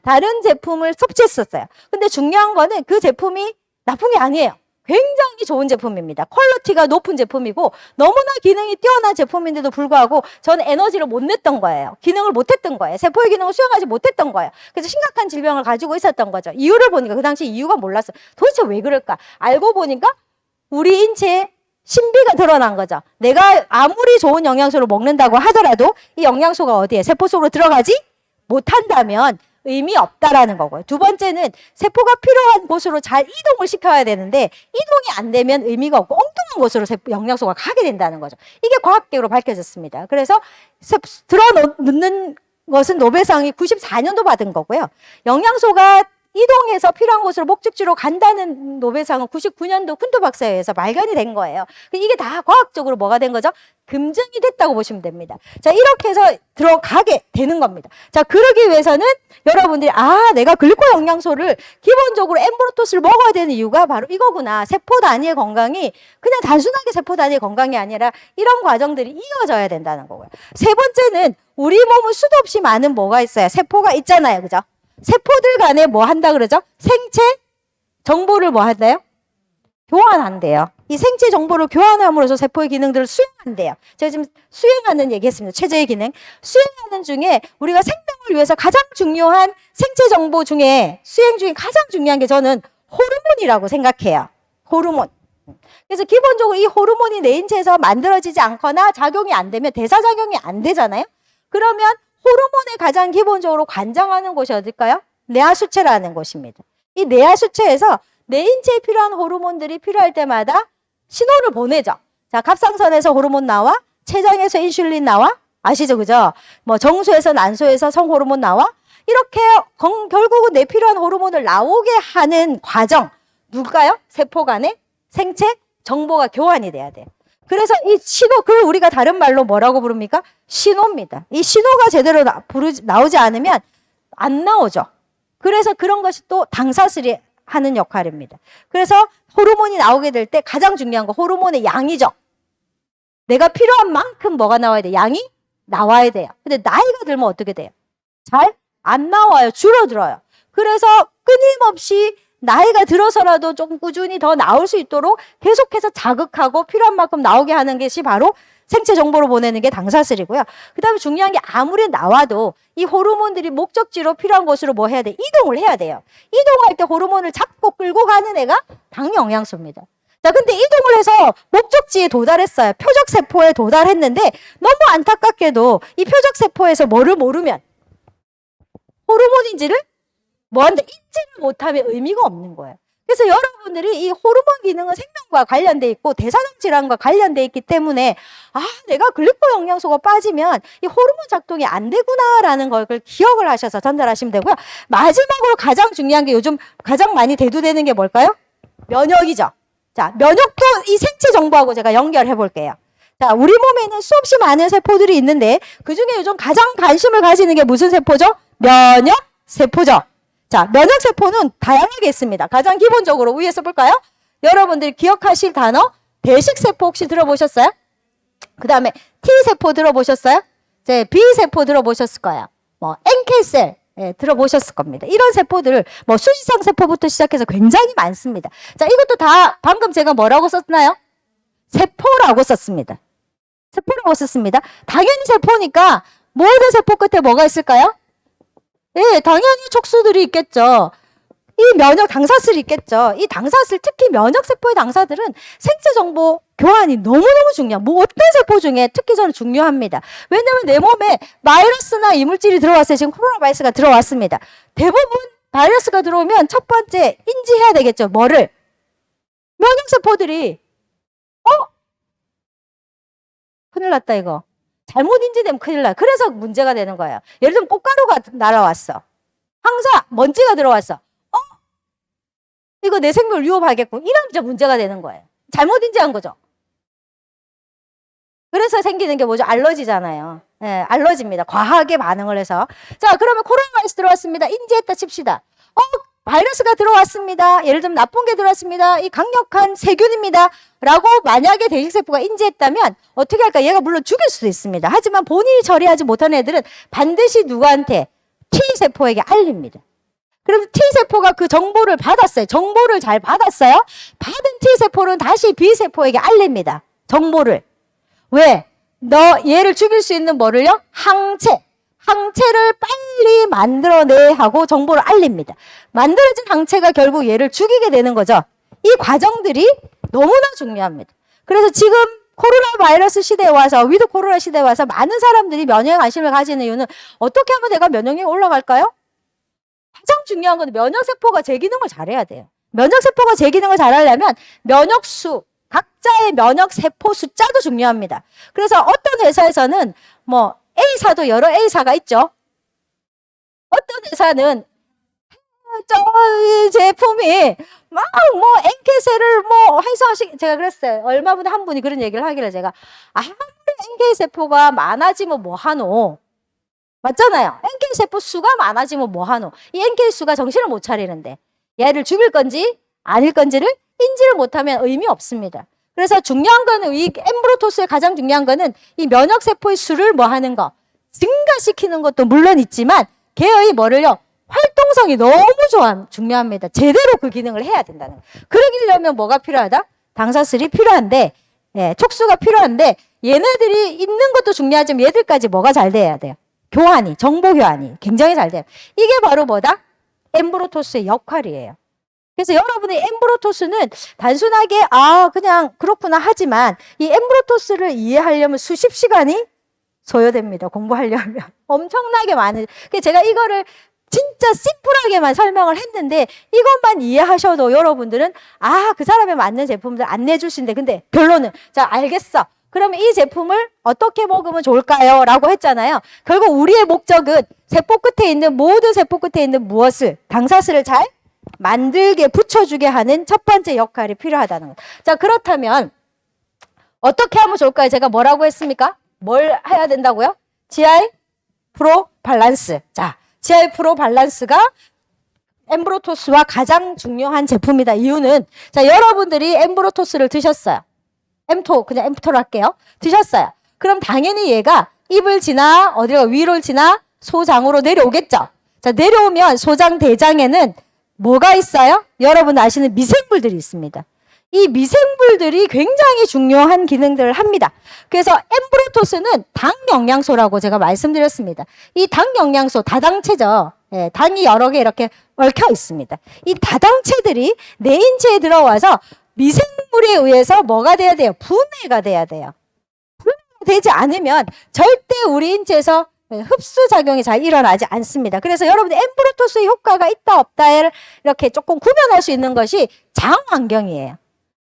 다른 제품을 섭취했었어요. 근데 중요한 거는 그 제품이 나쁜 게 아니에요. 굉장히 좋은 제품입니다. 퀄리티가 높은 제품이고 너무나 기능이 뛰어난 제품인데도 불구하고 저는 에너지를 못 냈던 거예요. 기능을 못 했던 거예요. 세포의 기능을 수행하지 못했던 거예요. 그래서 심각한 질병을 가지고 있었던 거죠. 이유를 보니까 그 당시 이유가 몰랐어요. 도대체 왜 그럴까? 알고 보니까 우리 인체에 신비가 드러난 거죠. 내가 아무리 좋은 영양소를 먹는다고 하더라도 이 영양소가 어디에? 세포 속으로 들어가지 못한다면 의미 없다라는 거고요. 두 번째는 세포가 필요한 곳으로 잘 이동을 시켜야 되는데 이동이 안 되면 의미가 없고 엉뚱한 곳으로 영양소가 가게 된다는 거죠. 이게 과학적으로 밝혀졌습니다. 그래서 들어놓는 것은 노벨상이 94년도 받은 거고요. 영양소가 이동해서 필요한 곳으로 목적지로 간다는 노벨상은 99년도 쿤토 박사에 의해서 발견이 된 거예요. 이게 다 과학적으로 뭐가 된 거죠? 검증이 됐다고 보시면 됩니다. 자, 이렇게 해서 들어가게 되는 겁니다. 자, 그러기 위해서는 여러분들이 내가 글리코 영양소를 기본적으로 엠브로토스를 먹어야 되는 이유가 바로 이거구나. 세포 단위의 건강이 그냥 단순하게 세포 단위의 건강이 아니라 이런 과정들이 이어져야 된다는 거고요. 세 번째는 우리 몸은 수도 없이 많은 뭐가 있어요? 세포가 있잖아요. 그죠? 세포들 간에 뭐 한다 그러죠? 생체 정보를 뭐 한대요? 교환한대요. 이 생체 정보를 교환함으로써 세포의 기능들을 수행한대요. 제가 지금 수행하는 얘기했습니다. 최저의 기능. 수행하는 중에 우리가 생명을 위해서 가장 중요한 생체 정보 중에 수행 중에 가장 중요한 게 저는 호르몬이라고 생각해요. 호르몬. 그래서 기본적으로 이 호르몬이 내 인체에서 만들어지지 않거나 작용이 안 되면 대사작용이 안 되잖아요. 그러면 호르몬에 가장 기본적으로 관장하는 곳이 어딜까요? 뇌하수체라는 곳입니다. 이 뇌하수체에서 내 인체에 필요한 호르몬들이 필요할 때마다 신호를 보내죠. 자, 갑상선에서 호르몬 나와, 췌장에서 인슐린 나와, 아시죠? 그죠? 뭐 정수에서 난소에서 성호르몬 나와, 이렇게 결국은 내 필요한 호르몬을 나오게 하는 과정, 누굴까요? 세포 간에 생체 정보가 교환이 돼야 돼요. 그래서 이 신호, 그걸 우리가 다른 말로 뭐라고 부릅니까? 신호입니다. 이 신호가 제대로 나오지 않으면 안 나오죠. 그래서 그런 것이 또 당사슬이 하는 역할입니다. 그래서 호르몬이 나오게 될 때 가장 중요한 거 호르몬의 양이죠. 내가 필요한 만큼 뭐가 나와야 돼? 양이 나와야 돼요. 근데 나이가 들면 어떻게 돼요? 잘 안 나와요. 줄어들어요. 그래서 끊임없이 나이가 들어서라도 좀 꾸준히 더 나올 수 있도록 계속해서 자극하고 필요한 만큼 나오게 하는 것이 바로 생체 정보를 보내는 게 당사슬이고요. 그 다음에 중요한 게 아무리 나와도 이 호르몬들이 목적지로 필요한 곳으로 뭐 해야 돼? 이동을 해야 돼요. 이동할 때 호르몬을 잡고 끌고 가는 애가 당영양소입니다. 자, 근데 이동을 해서 목적지에 도달했어요. 표적세포에 도달했는데 너무 안타깝게도 이 표적세포에서 뭐를 모르면 호르몬인지를 뭐한다? 인지를 못하면 의미가 없는 거예요. 그래서 여러분들이 이 호르몬 기능은 생명과 관련돼 있고 대사장 질환과 관련돼 있기 때문에 내가 글리코 영양소가 빠지면 이 호르몬 작동이 안 되구나라는 걸 기억을 하셔서 전달하시면 되고요. 마지막으로 가장 중요한 게 요즘 가장 많이 대두되는 게 뭘까요? 면역이죠. 자, 면역도 이 생체 정보하고 제가 연결해 볼게요. 자, 우리 몸에는 수없이 많은 세포들이 있는데 그중에 요즘 가장 관심을 가지는 게 무슨 세포죠? 면역세포죠. 자, 면역세포는 다양하게 있습니다. 가장 기본적으로 위에서 볼까요? 여러분들이 기억하실 단어 대식세포 혹시 들어보셨어요? 그 다음에 T세포 들어보셨어요? 이제 B세포 들어보셨을 거예요. 뭐 NK셀 들어보셨을 겁니다. 이런 세포들 뭐 수지성 세포부터 시작해서 굉장히 많습니다. 자, 이것도 다 방금 제가 뭐라고 썼나요? 세포라고 썼습니다. 세포라고 썼습니다. 당연히 세포니까 모든 세포 끝에 뭐가 있을까요? 네, 당연히 촉수들이 있겠죠. 이 면역 당사슬이 있겠죠. 이 당사슬, 특히 면역세포의 당사들은 생체 정보 교환이 너무너무 중요해요. 뭐 어떤 세포 중에 특히 저는 중요합니다. 왜냐면 내 몸에 바이러스나 이물질이 들어왔어요. 지금 코로나 바이러스가 들어왔습니다. 대부분 바이러스가 들어오면 첫 번째 인지해야 되겠죠. 뭐를? 면역세포들이 큰일 났다 이거. 잘못 인지되면 큰일 나. 그래서 문제가 되는 거예요. 예를 들면 꽃가루가 날아왔어. 황사, 먼지가 들어왔어. 이거 내 생명을 위협하겠군. 이러면 이제 문제가 되는 거예요. 잘못 인지한 거죠. 그래서 생기는 게 뭐죠? 알러지잖아요. 네, 알러지입니다. 과하게 반응을 해서. 자, 그러면 코로나 바이러스 들어왔습니다. 인지했다 칩시다. 바이러스가 들어왔습니다. 예를 들면 나쁜 게 들어왔습니다. 이 강력한 세균입니다. 라고 만약에 대식세포가 인지했다면 어떻게 할까? 얘가 물론 죽일 수도 있습니다. 하지만 본인이 처리하지 못한 애들은 반드시 누구한테? T세포에게 알립니다. 그럼 T세포가 그 정보를 받았어요. 정보를 잘 받았어요. 받은 T세포는 다시 B세포에게 알립니다. 정보를. 왜? 너 얘를 죽일 수 있는 뭐를요? 항체. 항체를 빨리 만들어내 하고 정보를 알립니다. 만들어진 항체가 결국 얘를 죽이게 되는 거죠. 이 과정들이 너무나 중요합니다. 그래서 지금 코로나 바이러스 시대에 와서, 위드 코로나 시대에 와서 많은 사람들이 면역 관심을 가지는 이유는 어떻게 하면 내가 면역력이 올라갈까요? 가장 중요한 건 면역세포가 제 기능을 잘해야 돼요. 면역세포가 제 기능을 잘하려면 면역수, 각자의 면역세포 숫자도 중요합니다. 그래서 어떤 회사에서는 뭐 A사도 여러 A사가 있죠. 어떤 회사는 저 제품이 막 뭐 NK세를 뭐 해소하시, 제가 그랬어요. 얼마 전에 한 분이 그런 얘기를 하길래 제가 아무리 NK세포가 많아지면 뭐하노? 맞잖아요. NK세포 수가 많아지면 뭐하노? 이 NK수가 정신을 못 차리는데 얘를 죽일 건지 아닐 건지를 인지를 못하면 의미 없습니다. 그래서 중요한 거는 이 엠브로토스의 가장 중요한 거는 이 면역세포의 수를 뭐 하는 거, 증가시키는 것도 물론 있지만 걔의 뭐를요? 활동성이 너무 중요합니다. 제대로 그 기능을 해야 된다는 거. 그러려면 뭐가 필요하다? 당사슬이 필요한데, 촉수가 필요한데 얘네들이 있는 것도 중요하지만 얘들까지 뭐가 잘 돼야 돼요? 교환이, 정보 교환이 굉장히 잘 돼요. 이게 바로 뭐다? 엠브로토스의 역할이에요. 그래서 여러분의 엠브로토스는 단순하게 그냥 그렇구나 하지만 이 엠브로토스를 이해하려면 수십 시간이 소요됩니다. 공부하려면. 엄청나게 많은. 그래서 제가 이거를 진짜 심플하게만 설명을 했는데 이것만 이해하셔도 여러분들은 그 사람에 맞는 제품들 안내해 주신대. 근데 결론은 자, 알겠어. 그러면 이 제품을 어떻게 먹으면 좋을까요? 라고 했잖아요. 결국 우리의 목적은 세포 끝에 있는 모든 세포 끝에 있는 무엇을? 당사슬을 잘 만들게 붙여주게 하는 첫 번째 역할이 필요하다는 것. 자, 그렇다면 어떻게 하면 좋을까요? 제가 뭐라고 했습니까? 뭘 해야 된다고요? GI 프로 밸런스. 자, GI 프로 밸런스가 엠브로토스와 가장 중요한 제품이다. 이유는 자, 여러분들이 엠브로토스를 드셨어요. 엠토, 그냥 엠토로 할게요. 드셨어요. 그럼 당연히 얘가 입을 지나 어디가 위를 지나 소장으로 내려오겠죠. 자, 내려오면 소장 대장에는 뭐가 있어요? 여러분 아시는 미생물들이 있습니다. 이 미생물들이 굉장히 중요한 기능들을 합니다. 그래서 엠브로토스는 당 영양소라고 제가 말씀드렸습니다. 이 당 영양소, 다당체죠. 당이 여러 개 이렇게 얽혀 있습니다. 이 다당체들이 내 인체에 들어와서 미생물에 의해서 뭐가 돼야 돼요? 분해가 돼야 돼요. 분해가 되지 않으면 절대 우리 인체에서 흡수작용이 잘 일어나지 않습니다. 그래서 여러분들 엠브로토스의 효과가 있다 없다를 이렇게 조금 구별할 수 있는 것이 장환경이에요.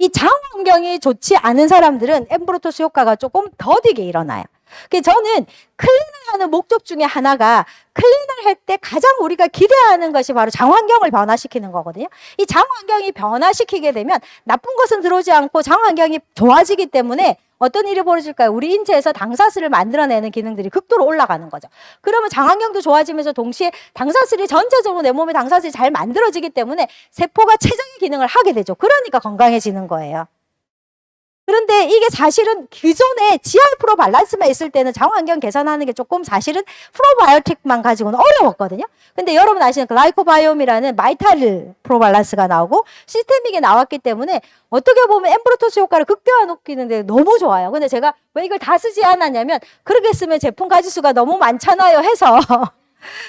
이 장환경이 좋지 않은 사람들은 엠브로토스 효과가 조금 더디게 일어나요. 그래서 저는 클린을 하는 목적 중에 하나가 클린을 할 때 가장 우리가 기대하는 것이 바로 장환경을 변화시키는 거거든요. 이 장환경이 변화시키게 되면 나쁜 것은 들어오지 않고 장환경이 좋아지기 때문에 어떤 일이 벌어질까요? 우리 인체에서 당사슬을 만들어내는 기능들이 극도로 올라가는 거죠. 그러면 장환경도 좋아지면서 동시에 당사슬이 전체적으로 내 몸에 당사슬이 잘 만들어지기 때문에 세포가 최적의 기능을 하게 되죠. 그러니까 건강해지는 거예요. 그런데 이게 사실은 기존에 GI 프로 밸런스만 있을 때는 장환경 개선하는 게 조금 사실은 프로바이오틱만 가지고는 어려웠거든요. 근데 여러분 아시는 글라이코바이옴이라는 마이탈 프로 밸런스가 나오고 시스테믹이 나왔기 때문에 어떻게 보면 엠브로토스 효과를 극대화시키는데 너무 좋아요. 근데 제가 왜 이걸 다 쓰지 않았냐면 그렇게 쓰면 제품 가지수가 너무 많잖아요 해서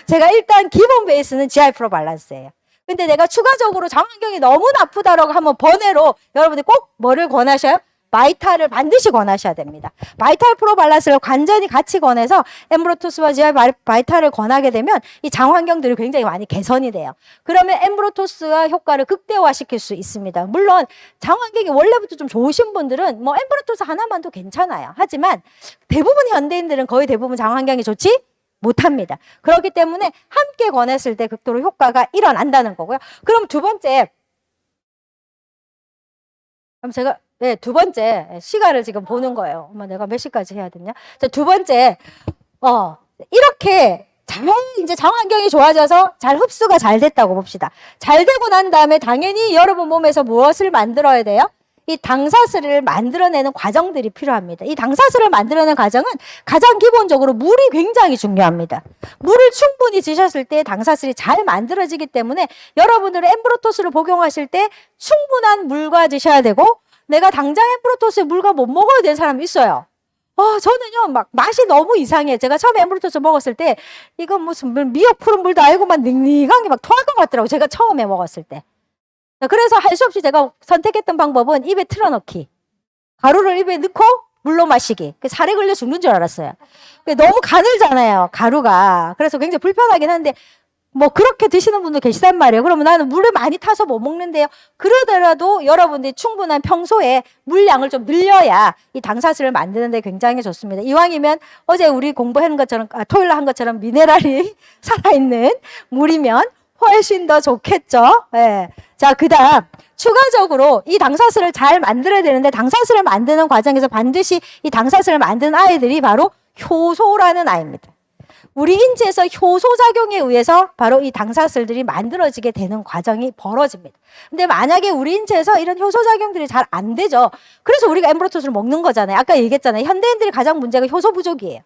제가 일단 기본 베이스는 GI 프로 밸런스예요. 근데 내가 추가적으로 장환경이 너무 나쁘다라고 하면 번외로 여러분들 꼭 뭐를 권하셔요? 바이탈을 반드시 권하셔야 됩니다. 바이탈 프로 발란스를 완전히 같이 권해서 엠브로토스와 지아 바이탈을 권하게 되면 이 장 환경들이 굉장히 많이 개선이 돼요. 그러면 엠브로토스가 효과를 극대화시킬 수 있습니다. 물론 장 환경이 원래부터 좀 좋으신 분들은 뭐 엠브로토스 하나만도 괜찮아요. 하지만 대부분 현대인들은 거의 대부분 장 환경이 좋지 못합니다. 그렇기 때문에 함께 권했을 때 극도로 효과가 일어난다는 거고요. 그럼 두 번째, 그럼 제가 두 번째 시간을 지금 보는 거예요. 엄마 내가 몇 시까지 해야 되냐? 자, 두 번째, 이렇게 이제 장 환경이 좋아져서 잘 흡수가 잘 됐다고 봅시다. 잘 되고 난 다음에 당연히 여러분 몸에서 무엇을 만들어야 돼요? 이 당사슬을 만들어내는 과정들이 필요합니다. 이 당사슬을 만들어내는 과정은 가장 기본적으로 물이 굉장히 중요합니다. 물을 충분히 드셨을 때 당사슬이 잘 만들어지기 때문에 여러분들은 엠브로토스를 복용하실 때 충분한 물과 드셔야 되고, 내가 당장 엠브로토스에 물과 못 먹어야 되는 사람이 있어요. 저는요, 막 맛이 너무 이상해. 제가 처음에 엠브로토스 먹었을 때 이건 무슨 미역 푸른 물도 아니고 막 닝닝한 게 막 토할 것 같더라고요. 제가 처음에 먹었을 때. 그래서 할 수 없이 제가 선택했던 방법은 입에 틀어넣기. 가루를 입에 넣고 물로 마시기. 살에 걸려 죽는 줄 알았어요. 너무 가늘잖아요, 가루가. 그래서 굉장히 불편하긴 한데 뭐 그렇게 드시는 분도 계시단 말이에요. 그러면 나는 물을 많이 타서 못 먹는데요. 그러더라도 여러분들이 충분한 평소에 물량을 좀 늘려야 이 당사슬을 만드는 데 굉장히 좋습니다. 이왕이면 어제 우리 공부한 것처럼, 토요일 한 것처럼 미네랄이 살아있는 물이면 훨씬 더 좋겠죠. 네. 자, 그 다음 추가적으로 이 당사슬을 잘 만들어야 되는데, 당사슬을 만드는 과정에서 반드시 이 당사슬을 만드는 아이들이 바로 효소라는 아이입니다. 우리 인체에서 효소작용에 의해서 바로 이 당사슬들이 만들어지게 되는 과정이 벌어집니다. 근데 만약에 우리 인체에서 이런 효소작용들이 잘 안 되죠. 그래서 우리가 엠브로토스를 먹는 거잖아요. 아까 얘기했잖아요. 현대인들이 가장 문제가 효소 부족이에요.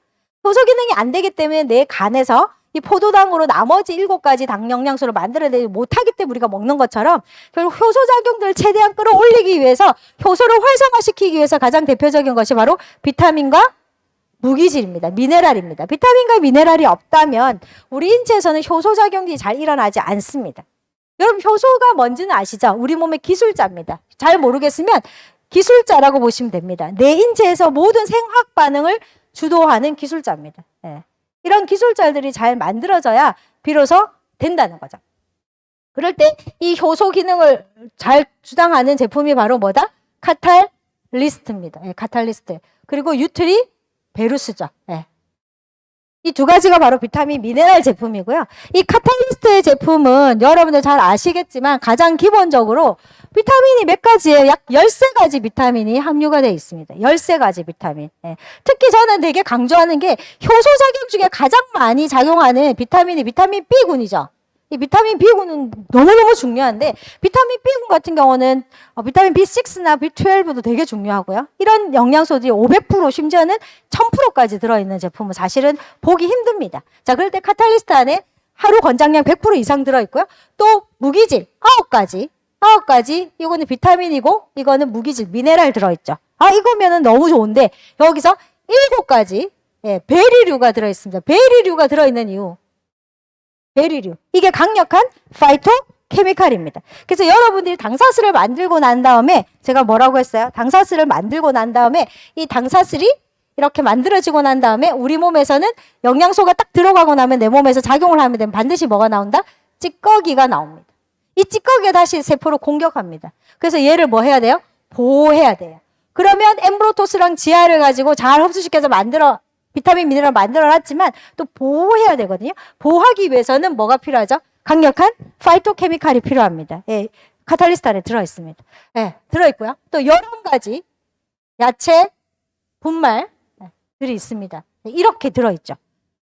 효소 기능이 안 되기 때문에 내 간에서 이 포도당으로 나머지 7가지 당 영양소를 만들어내지 못하기 때문에 우리가 먹는 것처럼, 결국 효소작용들을 최대한 끌어올리기 위해서, 효소를 활성화시키기 위해서 가장 대표적인 것이 바로 비타민과 무기질입니다. 미네랄입니다. 비타민과 미네랄이 없다면 우리 인체에서는 효소작용이 잘 일어나지 않습니다. 여러분, 효소가 뭔지는 아시죠? 우리 몸의 기술자입니다. 잘 모르겠으면 기술자라고 보시면 됩니다. 내 인체에서 모든 생학 반응을 주도하는 기술자입니다. 네. 이런 기술자들이 잘 만들어져야 비로소 된다는 거죠. 그럴 때 이 효소 기능을 잘 주장하는 제품이 바로 뭐다? 카탈리스트입니다. 네, 카탈리스트. 그리고 유트리 베루스죠. 네. 이 두 가지가 바로 비타민 미네랄 제품이고요. 이 카탈리스트의 제품은 여러분들 잘 아시겠지만 가장 기본적으로 비타민이 몇 가지예요? 약 13가지 비타민이 함유가 되어 있습니다. 13가지 비타민. 네. 특히 저는 되게 강조하는 게 효소작용 중에 가장 많이 작용하는 비타민이 비타민 B군이죠. 이 비타민 B군은 너무너무 중요한데, 비타민 B군 같은 경우는 비타민 B6나 B12도 되게 중요하고요. 이런 영양소들이 500% 심지어는 1000%까지 들어있는 제품은 사실은 보기 힘듭니다. 자, 그럴 때 카탈리스트 안에 하루 권장량 100% 이상 들어있고요. 또 무기질 9가지, 이거는 비타민이고 이거는 무기질, 미네랄 들어있죠. 이거면은 너무 좋은데 여기서 7가지 베리류가 들어있습니다. 베리류가 들어있는 이유, 베리류. 이게 강력한 파이토 케미칼입니다. 그래서 여러분들이 당사슬을 만들고 난 다음에, 제가 뭐라고 했어요? 당사슬을 만들고 난 다음에 이 당사슬이 이렇게 만들어지고 난 다음에 우리 몸에서는 영양소가 딱 들어가고 나면 내 몸에서 작용을 하면 되면 반드시 뭐가 나온다? 찌꺼기가 나옵니다. 이 찌꺼기가 다시 세포를 공격합니다. 그래서 얘를 뭐 해야 돼요? 보호해야 돼요. 그러면 엠브로토스랑 지아를 가지고 잘 흡수시켜서 비타민 미네랄 만들어놨지만 또 보호해야 되거든요. 보호하기 위해서는 뭐가 필요하죠? 강력한 파이토케미칼이 필요합니다. 예, 카탈리스트 안에 들어있습니다. 예, 들어있고요. 또 여러 가지 야채, 분말들이 있습니다. 이렇게 들어있죠.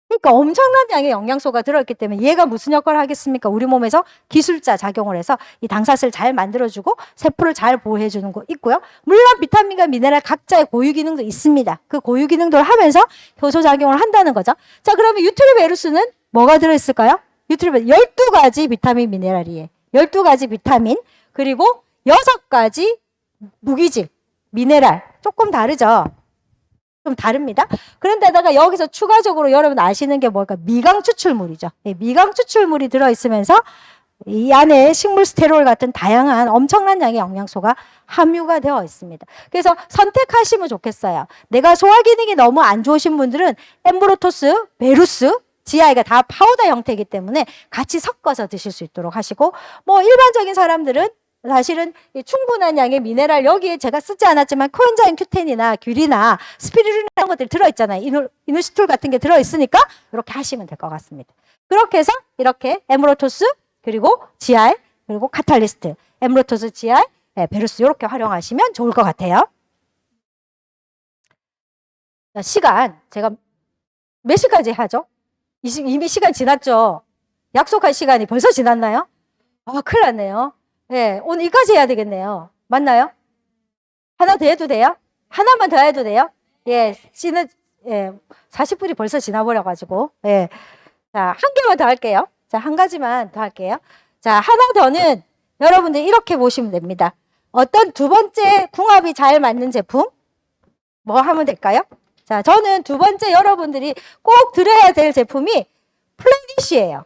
그러니까 엄청난 양의 영양소가 들어있기 때문에 얘가 무슨 역할을 하겠습니까? 우리 몸에서 기술자 작용을 해서 이 당사슬 잘 만들어주고 세포를 잘 보호해주는 거 있고요. 물론 비타민과 미네랄 각자의 고유 기능도 있습니다. 그 고유 기능들을 하면서 효소 작용을 한다는 거죠. 자, 그러면 유트리베루스는 뭐가 들어있을까요? 12가지 비타민 미네랄이에요. 12가지 비타민, 그리고 6가지 무기질, 미네랄. 조금 다르죠? 좀 다릅니다. 그런데다가 여기서 추가적으로 여러분 아시는 게 뭘까? 미강 추출물이죠. 네, 미강 추출물이 들어있으면서 이 안에 식물 스테롤 같은 다양한 엄청난 양의 영양소가 함유가 되어 있습니다. 그래서 선택하시면 좋겠어요. 내가 소화 기능이 너무 안 좋으신 분들은 엠브로토스, 베루스, GI가 다 파우더 형태이기 때문에 같이 섞어서 드실 수 있도록 하시고, 뭐 일반적인 사람들은 사실은 충분한 양의 미네랄, 여기에 제가 쓰지 않았지만 코엔자임 Q10이나 귤이나 스피루리나 이런 것들이 들어있잖아요. 이누시툴 같은 게 들어있으니까 이렇게 하시면 될 것 같습니다. 그렇게 해서 이렇게 엠브로토스, 그리고 GI, 그리고 카탈리스트, 엠브로토스, GI, 베루스 이렇게 활용하시면 좋을 것 같아요. 시간, 제가 몇 시까지 하죠? 이미 시간 지났죠? 약속한 시간이 벌써 지났나요? 아, 큰일 났네요. 네, 오늘 여기까지 해야 되겠네요. 맞나요? 하나 더 해도 돼요? 하나만 더 해도 돼요? 예, 40분이 벌써 지나버려가지고. 예. 자, 한 개만 더 할게요. 자, 한 가지만 더 할게요. 자, 하나 더는 여러분들 이렇게 보시면 됩니다. 어떤 두 번째 궁합이 잘 맞는 제품? 뭐 하면 될까요? 자, 저는 두 번째 여러분들이 꼭 들어야 될 제품이 플래닛이에요.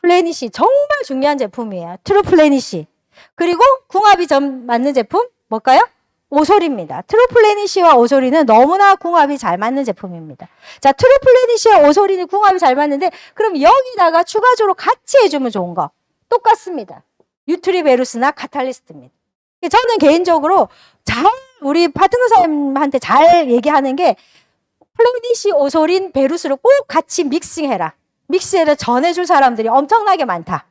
플래닛이 정말 중요한 제품이에요. 트루 플래닛이. 그리고 궁합이 좀 맞는 제품 뭘까요? 오솔입니다. 트루 플래닛이와 오솔이는 너무나 궁합이 잘 맞는 제품입니다. 자, 트루 플래닛이와 오솔이는 궁합이 잘 맞는데 그럼 여기다가 추가적으로 같이 해주면 좋은 거 똑같습니다. 유트리베루스나 카탈리스트입니다. 저는 개인적으로 우리 파트너 사람한테 잘 얘기하는 게 플래닛이 오솔인 베루스를 꼭 같이 믹싱해라. 믹스해서 전해줄 사람들이 엄청나게 많다.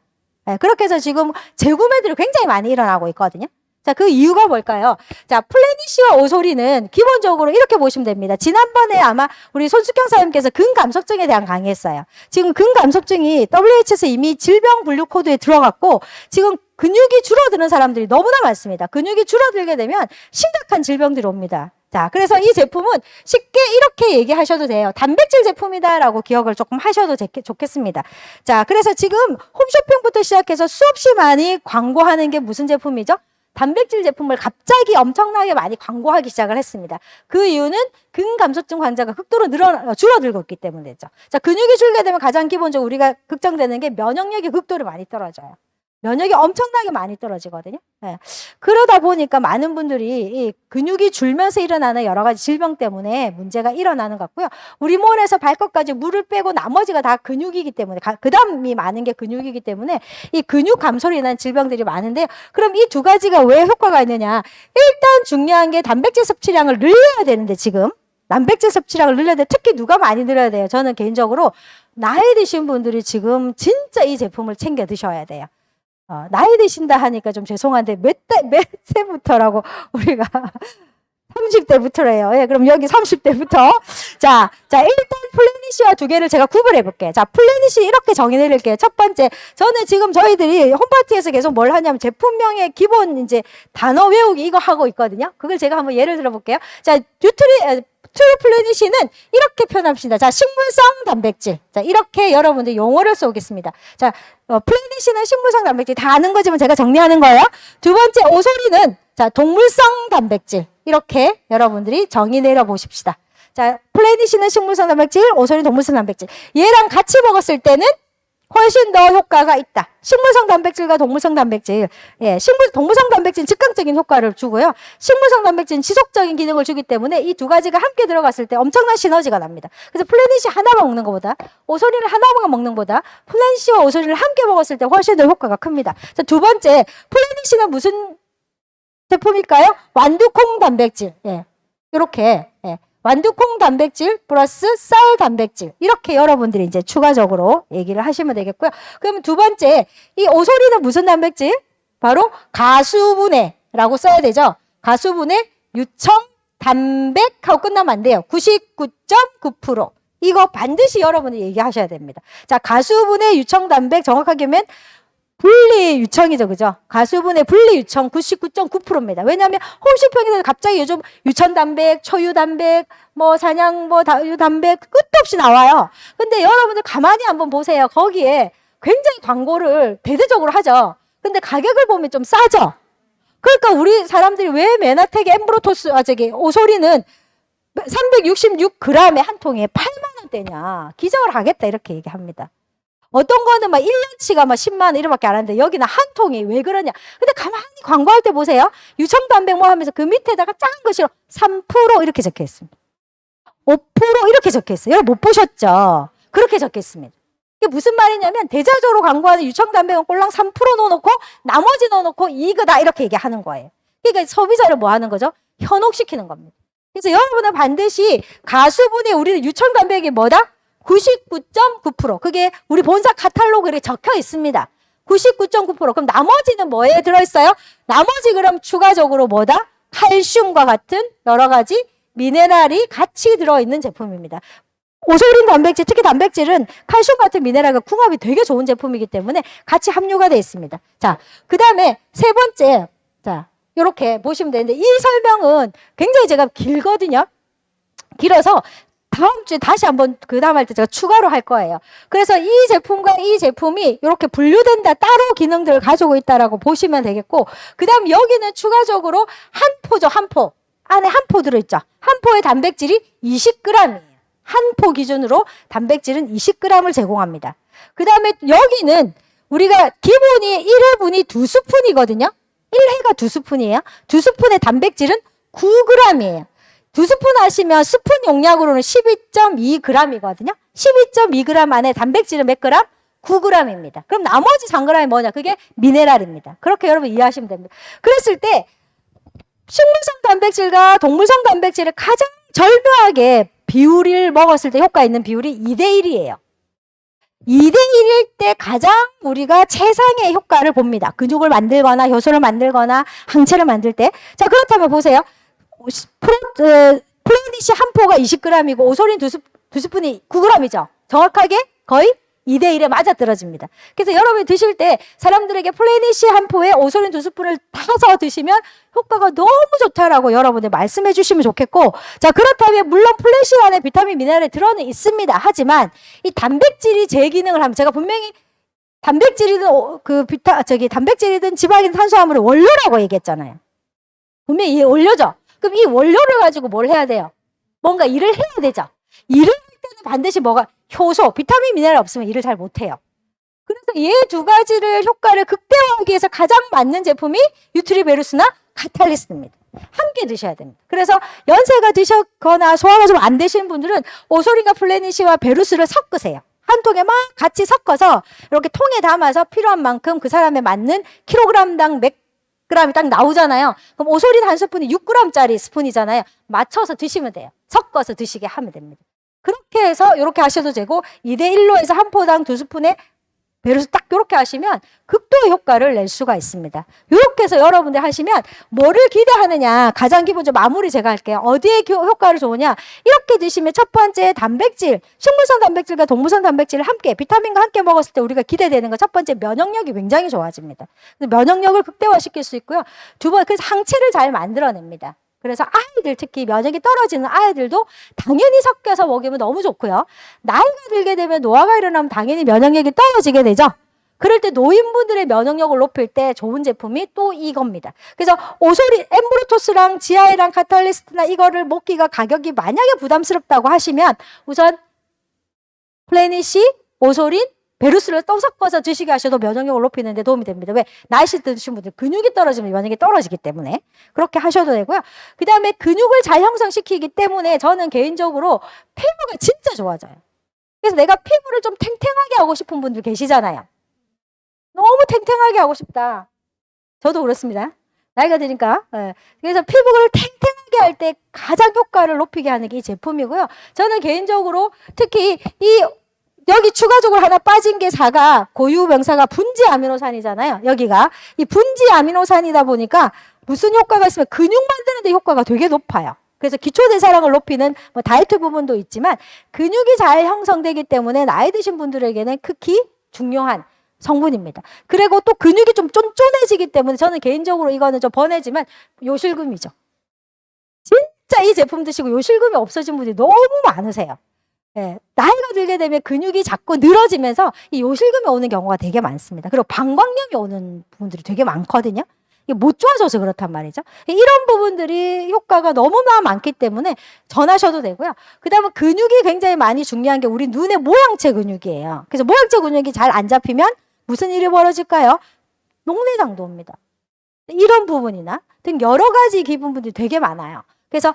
네, 그렇게 해서 지금 재구매들이 굉장히 많이 일어나고 있거든요. 자, 그 이유가 뭘까요? 자, 플래닛이와 오솔이는 기본적으로 이렇게 보시면 됩니다. 지난번에 아마 우리 손숙경 사장님께서 근감소증에 대한 강의했어요. 지금 근감소증이 WHO에서 이미 질병 분류 코드에 들어갔고 지금 근육이 줄어드는 사람들이 너무나 많습니다. 근육이 줄어들게 되면 심각한 질병들이 옵니다. 자, 그래서 이 제품은 쉽게 이렇게 얘기하셔도 돼요. 단백질 제품이다라고 기억을 조금 하셔도 좋겠습니다. 자, 그래서 지금 홈쇼핑부터 시작해서 수없이 많이 광고하는 게 무슨 제품이죠? 단백질 제품을 갑자기 엄청나게 많이 광고하기 시작을 했습니다. 그 이유는 근감소증 환자가 극도로 줄어들고 있기 때문이죠. 자, 근육이 줄게 되면 가장 기본적으로 우리가 걱정되는 게 면역력이 극도로 많이 떨어져요. 면역이 엄청나게 많이 떨어지거든요. 네. 그러다 보니까 많은 분들이 이 근육이 줄면서 일어나는 여러 가지 질병 때문에 문제가 일어나는 것 같고요. 우리 몸에서 발끝까지 물을 빼고 나머지가 다 근육이기 때문에 그 다음이 많은 게 근육이기 때문에 이 근육 감소로 인한 질병들이 많은데요. 그럼 이 두 가지가 왜 효과가 있느냐? 일단 중요한 게 단백질 섭취량을 늘려야 되는데 지금 단백질 섭취량을 늘려야 돼. 특히 누가 많이 늘려야 돼요? 저는 개인적으로 나이 드신 분들이 지금 진짜 이 제품을 챙겨 드셔야 돼요. 나이 드신다 하니까 좀 죄송한데 몇 세부터라고 우리가 30대부터래요. 예, 그럼 여기 30대부터. 자, 일단 플래닛이와 두 개를 제가 구분해 볼게요. 자, 플래닛이 이렇게 정의 내릴게요. 첫 번째, 저는 지금 저희들이 홈파티에서 계속 뭘 하냐면 제품명의 기본 이제 단어 외우기 이거 하고 있거든요. 그걸 제가 한번 예를 들어 볼게요. 자, 트루 플래닛은 이렇게 표현합시다. 자, 식물성 단백질. 자, 이렇게 여러분들 용어를 쏘겠습니다. 자, 플래닛은 식물성 단백질 다 아는 거지만 제가 정리하는 거예요. 두 번째, 오솔이는 자, 동물성 단백질. 이렇게 여러분들이 정의 내려 보십시다. 자, 플래닛은 식물성 단백질, 오솔이 동물성 단백질. 얘랑 같이 먹었을 때는 훨씬 더 효과가 있다. 식물성 단백질과 동물성 단백질. 예, 동물성 단백질은 즉각적인 효과를 주고요. 식물성 단백질은 지속적인 기능을 주기 때문에 이 두 가지가 함께 들어갔을 때 엄청난 시너지가 납니다. 그래서 플래닛이 하나만 먹는 것보다 오솔이를 하나만 먹는 것보다 플래닛과 오솔이를 함께 먹었을 때 훨씬 더 효과가 큽니다. 자, 두 번째, 플래닛은 무슨 제품일까요? 완두콩 단백질. 예, 이렇게. 예. 완두콩 단백질 플러스 쌀 단백질 이렇게 여러분들이 이제 추가적으로 얘기를 하시면 되겠고요. 그러면 두 번째 이 오솔이는 무슨 단백질? 바로 가수분해라고 써야 되죠. 가수분해 유청 단백하고 끝나면 안 돼요. 99.9% 이거 반드시 여러분이 얘기하셔야 됩니다. 자, 가수분해 유청 단백 정확하게 하면 분리 유청이죠. 그죠? 가수분해 분리 유청 99.9%입니다. 왜냐하면 홈쇼핑에서 갑자기 요즘 유천단백, 초유단백, 뭐 산양, 뭐 다유단백 끝도 없이 나와요. 근데 여러분들 가만히 한번 보세요. 거기에 굉장히 광고를 대대적으로 하죠. 근데 가격을 보면 좀 싸죠? 그러니까 우리 사람들이 왜 메나텍 엠브로토스, 오솔이는 366g에 한 통에 8만 원대냐. 기적을 하겠다. 이렇게 얘기합니다. 어떤 거는 막 1년치가 막 10만 원 이렇게밖에 안 하는데 여기는 한 통이 왜 그러냐. 근데 가만히 광고할 때 보세요. 유청단백 뭐 하면서 그 밑에다가 작은 글씨로 3% 이렇게 적혀 있습니다. 5% 이렇게 적혀 있어요. 여러분 못 보셨죠? 그렇게 적혀 있습니다. 이게 무슨 말이냐면 대자조로 광고하는 유청단백은 꼴랑 3% 넣어놓고 나머지 넣어놓고 이거다 이렇게 얘기하는 거예요. 그러니까 소비자를 뭐 하는 거죠? 현혹시키는 겁니다. 그래서 여러분은 반드시 가수분이 우리는 유청단백이 뭐다? 99.9%. 그게 우리 본사 카탈로그에 적혀 있습니다. 99.9%. 그럼 나머지는 뭐에 들어있어요? 나머지 그럼 추가적으로 뭐다? 칼슘과 같은 여러 가지 미네랄이 같이 들어있는 제품입니다. 오소린 단백질, 특히 단백질은 칼슘 같은 미네랄과 궁합이 되게 좋은 제품이기 때문에 같이 함유가 되어 있습니다. 자, 그 다음에 세 번째, 자, 이렇게 보시면 되는데 이 설명은 굉장히 제가 길거든요. 길어서 다음 주에 다시 한번 그 다음 할 때 제가 추가로 할 거예요. 그래서 이 제품과 이 제품이 이렇게 분류된다, 따로 기능들을 가지고 있다라고 보시면 되겠고, 그 다음 여기는 추가적으로 한 포죠, 한 포. 안에 한 포 들어있죠. 한 포의 단백질이 20g이에요. 한 포 기준으로 단백질은 20g을 제공합니다. 그 다음에 여기는 우리가 기본이 1회분이 2스푼이거든요. 1회가 2스푼이에요. 2스푼의 단백질은 9g이에요. 2스푼 하시면 스푼 용량으로는 12.2g이거든요. 12.2g 안에 단백질은 몇 그램? 9g입니다. 그럼 나머지 3g이 뭐냐? 그게 미네랄입니다. 그렇게 여러분 이해하시면 됩니다. 그랬을 때 식물성 단백질과 동물성 단백질을 가장 절묘하게 비율을 먹었을 때 효과 있는 비율이 2대1이에요. 2대1일 때 가장 우리가 최상의 효과를 봅니다. 근육을 만들거나 효소를 만들거나 항체를 만들 때. 자, 그렇다면 보세요. 플래닛이 한 포가 20g이고 오소린 두 스푼이 9g이죠. 정확하게 거의 2대1에 맞아떨어집니다. 그래서 여러분이 드실 때 사람들에게 플래닛이 한 포에 오소린 2스푼을 타서 드시면 효과가 너무 좋다라고 여러분들 말씀해 주시면 좋겠고, 자, 그렇다면 물론 플래닛 안에 비타민 미네랄이 들어는 있습니다. 하지만 이 단백질이 제 기능을 하면 제가 분명히 단백질이든 단백질이든 지방이든 탄수화물을 원료라고 얘기했잖아요. 분명히 이 원료죠. 그럼 이 원료를 가지고 뭘 해야 돼요? 뭔가 일을 해야 되죠. 일을 할 때는 반드시 뭐가 효소, 비타민, 미네랄 없으면 일을 잘 못해요. 그래서 이 두 가지를 효과를 극대화하기 위해서 가장 맞는 제품이 유트리베루스나 카탈리스트입니다. 함께 드셔야 됩니다. 그래서 연세가 드셨거나 소화가 좀 안 되시는 분들은 오소린과 플래닛이와 베루스를 섞으세요. 한 통에 막 같이 섞어서 이렇게 통에 담아서 필요한 만큼 그 사람에 맞는 킬로그램당 몇 g이 딱 나오잖아요. 그럼 오소린 한 스푼이 6g짜리 스푼이잖아요. 맞춰서 드시면 돼요. 섞어서 드시게 하면 됩니다. 그렇게 해서 이렇게 하셔도 되고 2대1로 해서 한 포당 2스푼에 베루스 딱 이렇게 하시면 극도의 효과를 낼 수가 있습니다. 이렇게 해서 여러분들 하시면 뭐를 기대하느냐, 가장 기본적으로 마무리 제가 할게요. 어디에 효과를 좋으냐, 이렇게 드시면 첫 번째 단백질, 식물성 단백질과 동물성 단백질을 함께 비타민과 함께 먹었을 때 우리가 기대되는 거 첫 번째 면역력이 굉장히 좋아집니다. 면역력을 극대화시킬 수 있고요. 두 번, 그래서 항체를 잘 만들어냅니다. 그래서 아이들, 특히 면역이 떨어지는 아이들도 당연히 섞여서 먹이면 너무 좋고요. 나이가 들게 되면 노화가 일어나면 당연히 면역력이 떨어지게 되죠. 그럴 때 노인분들의 면역력을 높일 때 좋은 제품이 또 이겁니다. 그래서 오소린, 엠브로토스랑 지아이랑 카탈리스트나 이거를 먹기가 가격이 만약에 부담스럽다고 하시면 우선 플래닛이 오소린, 베루스를 또 섞어서 드시게 하셔도 면역력을 높이는 데 도움이 됩니다. 왜? 나이시 드신 분들 근육이 떨어지면 면역이 떨어지기 때문에 그렇게 하셔도 되고요. 그 다음에 근육을 잘 형성시키기 때문에 저는 개인적으로 피부가 진짜 좋아져요. 그래서 내가 피부를 좀 탱탱하게 하고 싶은 분들 계시잖아요. 너무 탱탱하게 하고 싶다. 저도 그렇습니다. 나이가 드니까. 네. 그래서 피부를 탱탱하게 할 때 가장 효과를 높이게 하는 게 이 제품이고요. 저는 개인적으로 특히 여기 추가적으로 하나 빠진 게 4가 고유 명사가 분지 아미노산이잖아요. 여기가 이 분지 아미노산이다 보니까 무슨 효과가 있으면 근육 만드는 데 효과가 되게 높아요. 그래서 기초 대사량을 높이는 뭐 다이어트 부분도 있지만 근육이 잘 형성되기 때문에 나이 드신 분들에게는 극히 중요한 성분입니다. 그리고 또 근육이 좀 쫀쫀해지기 때문에 저는 개인적으로 이거는 좀 번외지만 요실금이죠. 진짜 이 제품 드시고 요실금이 없어진 분들이 너무 많으세요. 네, 나이가 들게 되면 근육이 자꾸 늘어지면서 이 요실금이 오는 경우가 되게 많습니다. 그리고 방광염이 오는 분들이 되게 많거든요. 이게 못 좋아져서 그렇단 말이죠. 이런 부분들이 효과가 너무나 많기 때문에 전하셔도 되고요. 그 다음에 근육이 굉장히 많이 중요한 게 우리 눈의 모양체 근육이에요. 그래서 모양체 근육이 잘 안 잡히면 무슨 일이 벌어질까요? 녹내장도 옵니다. 이런 부분이나 등 여러 가지 기분들이 되게 많아요. 그래서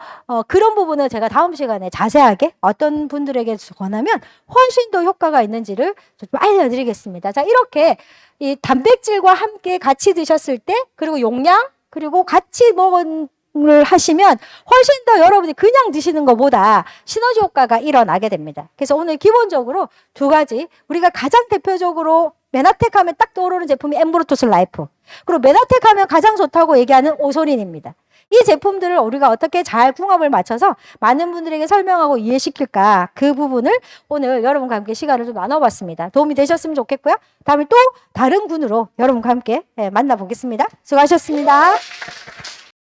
그런 부분을 제가 다음 시간에 자세하게 어떤 분들에게 권하면 훨씬 더 효과가 있는지를 좀 알려드리겠습니다. 자, 이렇게 이 단백질과 함께 같이 드셨을 때 그리고 용량 그리고 같이 먹을 하시면 훨씬 더 여러분이 그냥 드시는 것보다 시너지 효과가 일어나게 됩니다. 그래서 오늘 기본적으로 두 가지 우리가 가장 대표적으로 메나텍 하면 딱 떠오르는 제품이 엠브로토스 라이프 그리고 메나텍 하면 가장 좋다고 얘기하는 오소린입니다. 이 제품들을 우리가 어떻게 잘 궁합을 맞춰서 많은 분들에게 설명하고 이해시킬까 그 부분을 오늘 여러분과 함께 시간을 좀 나눠봤습니다. 도움이 되셨으면 좋겠고요. 다음에 또 다른 군으로 여러분과 함께 만나보겠습니다. 수고하셨습니다.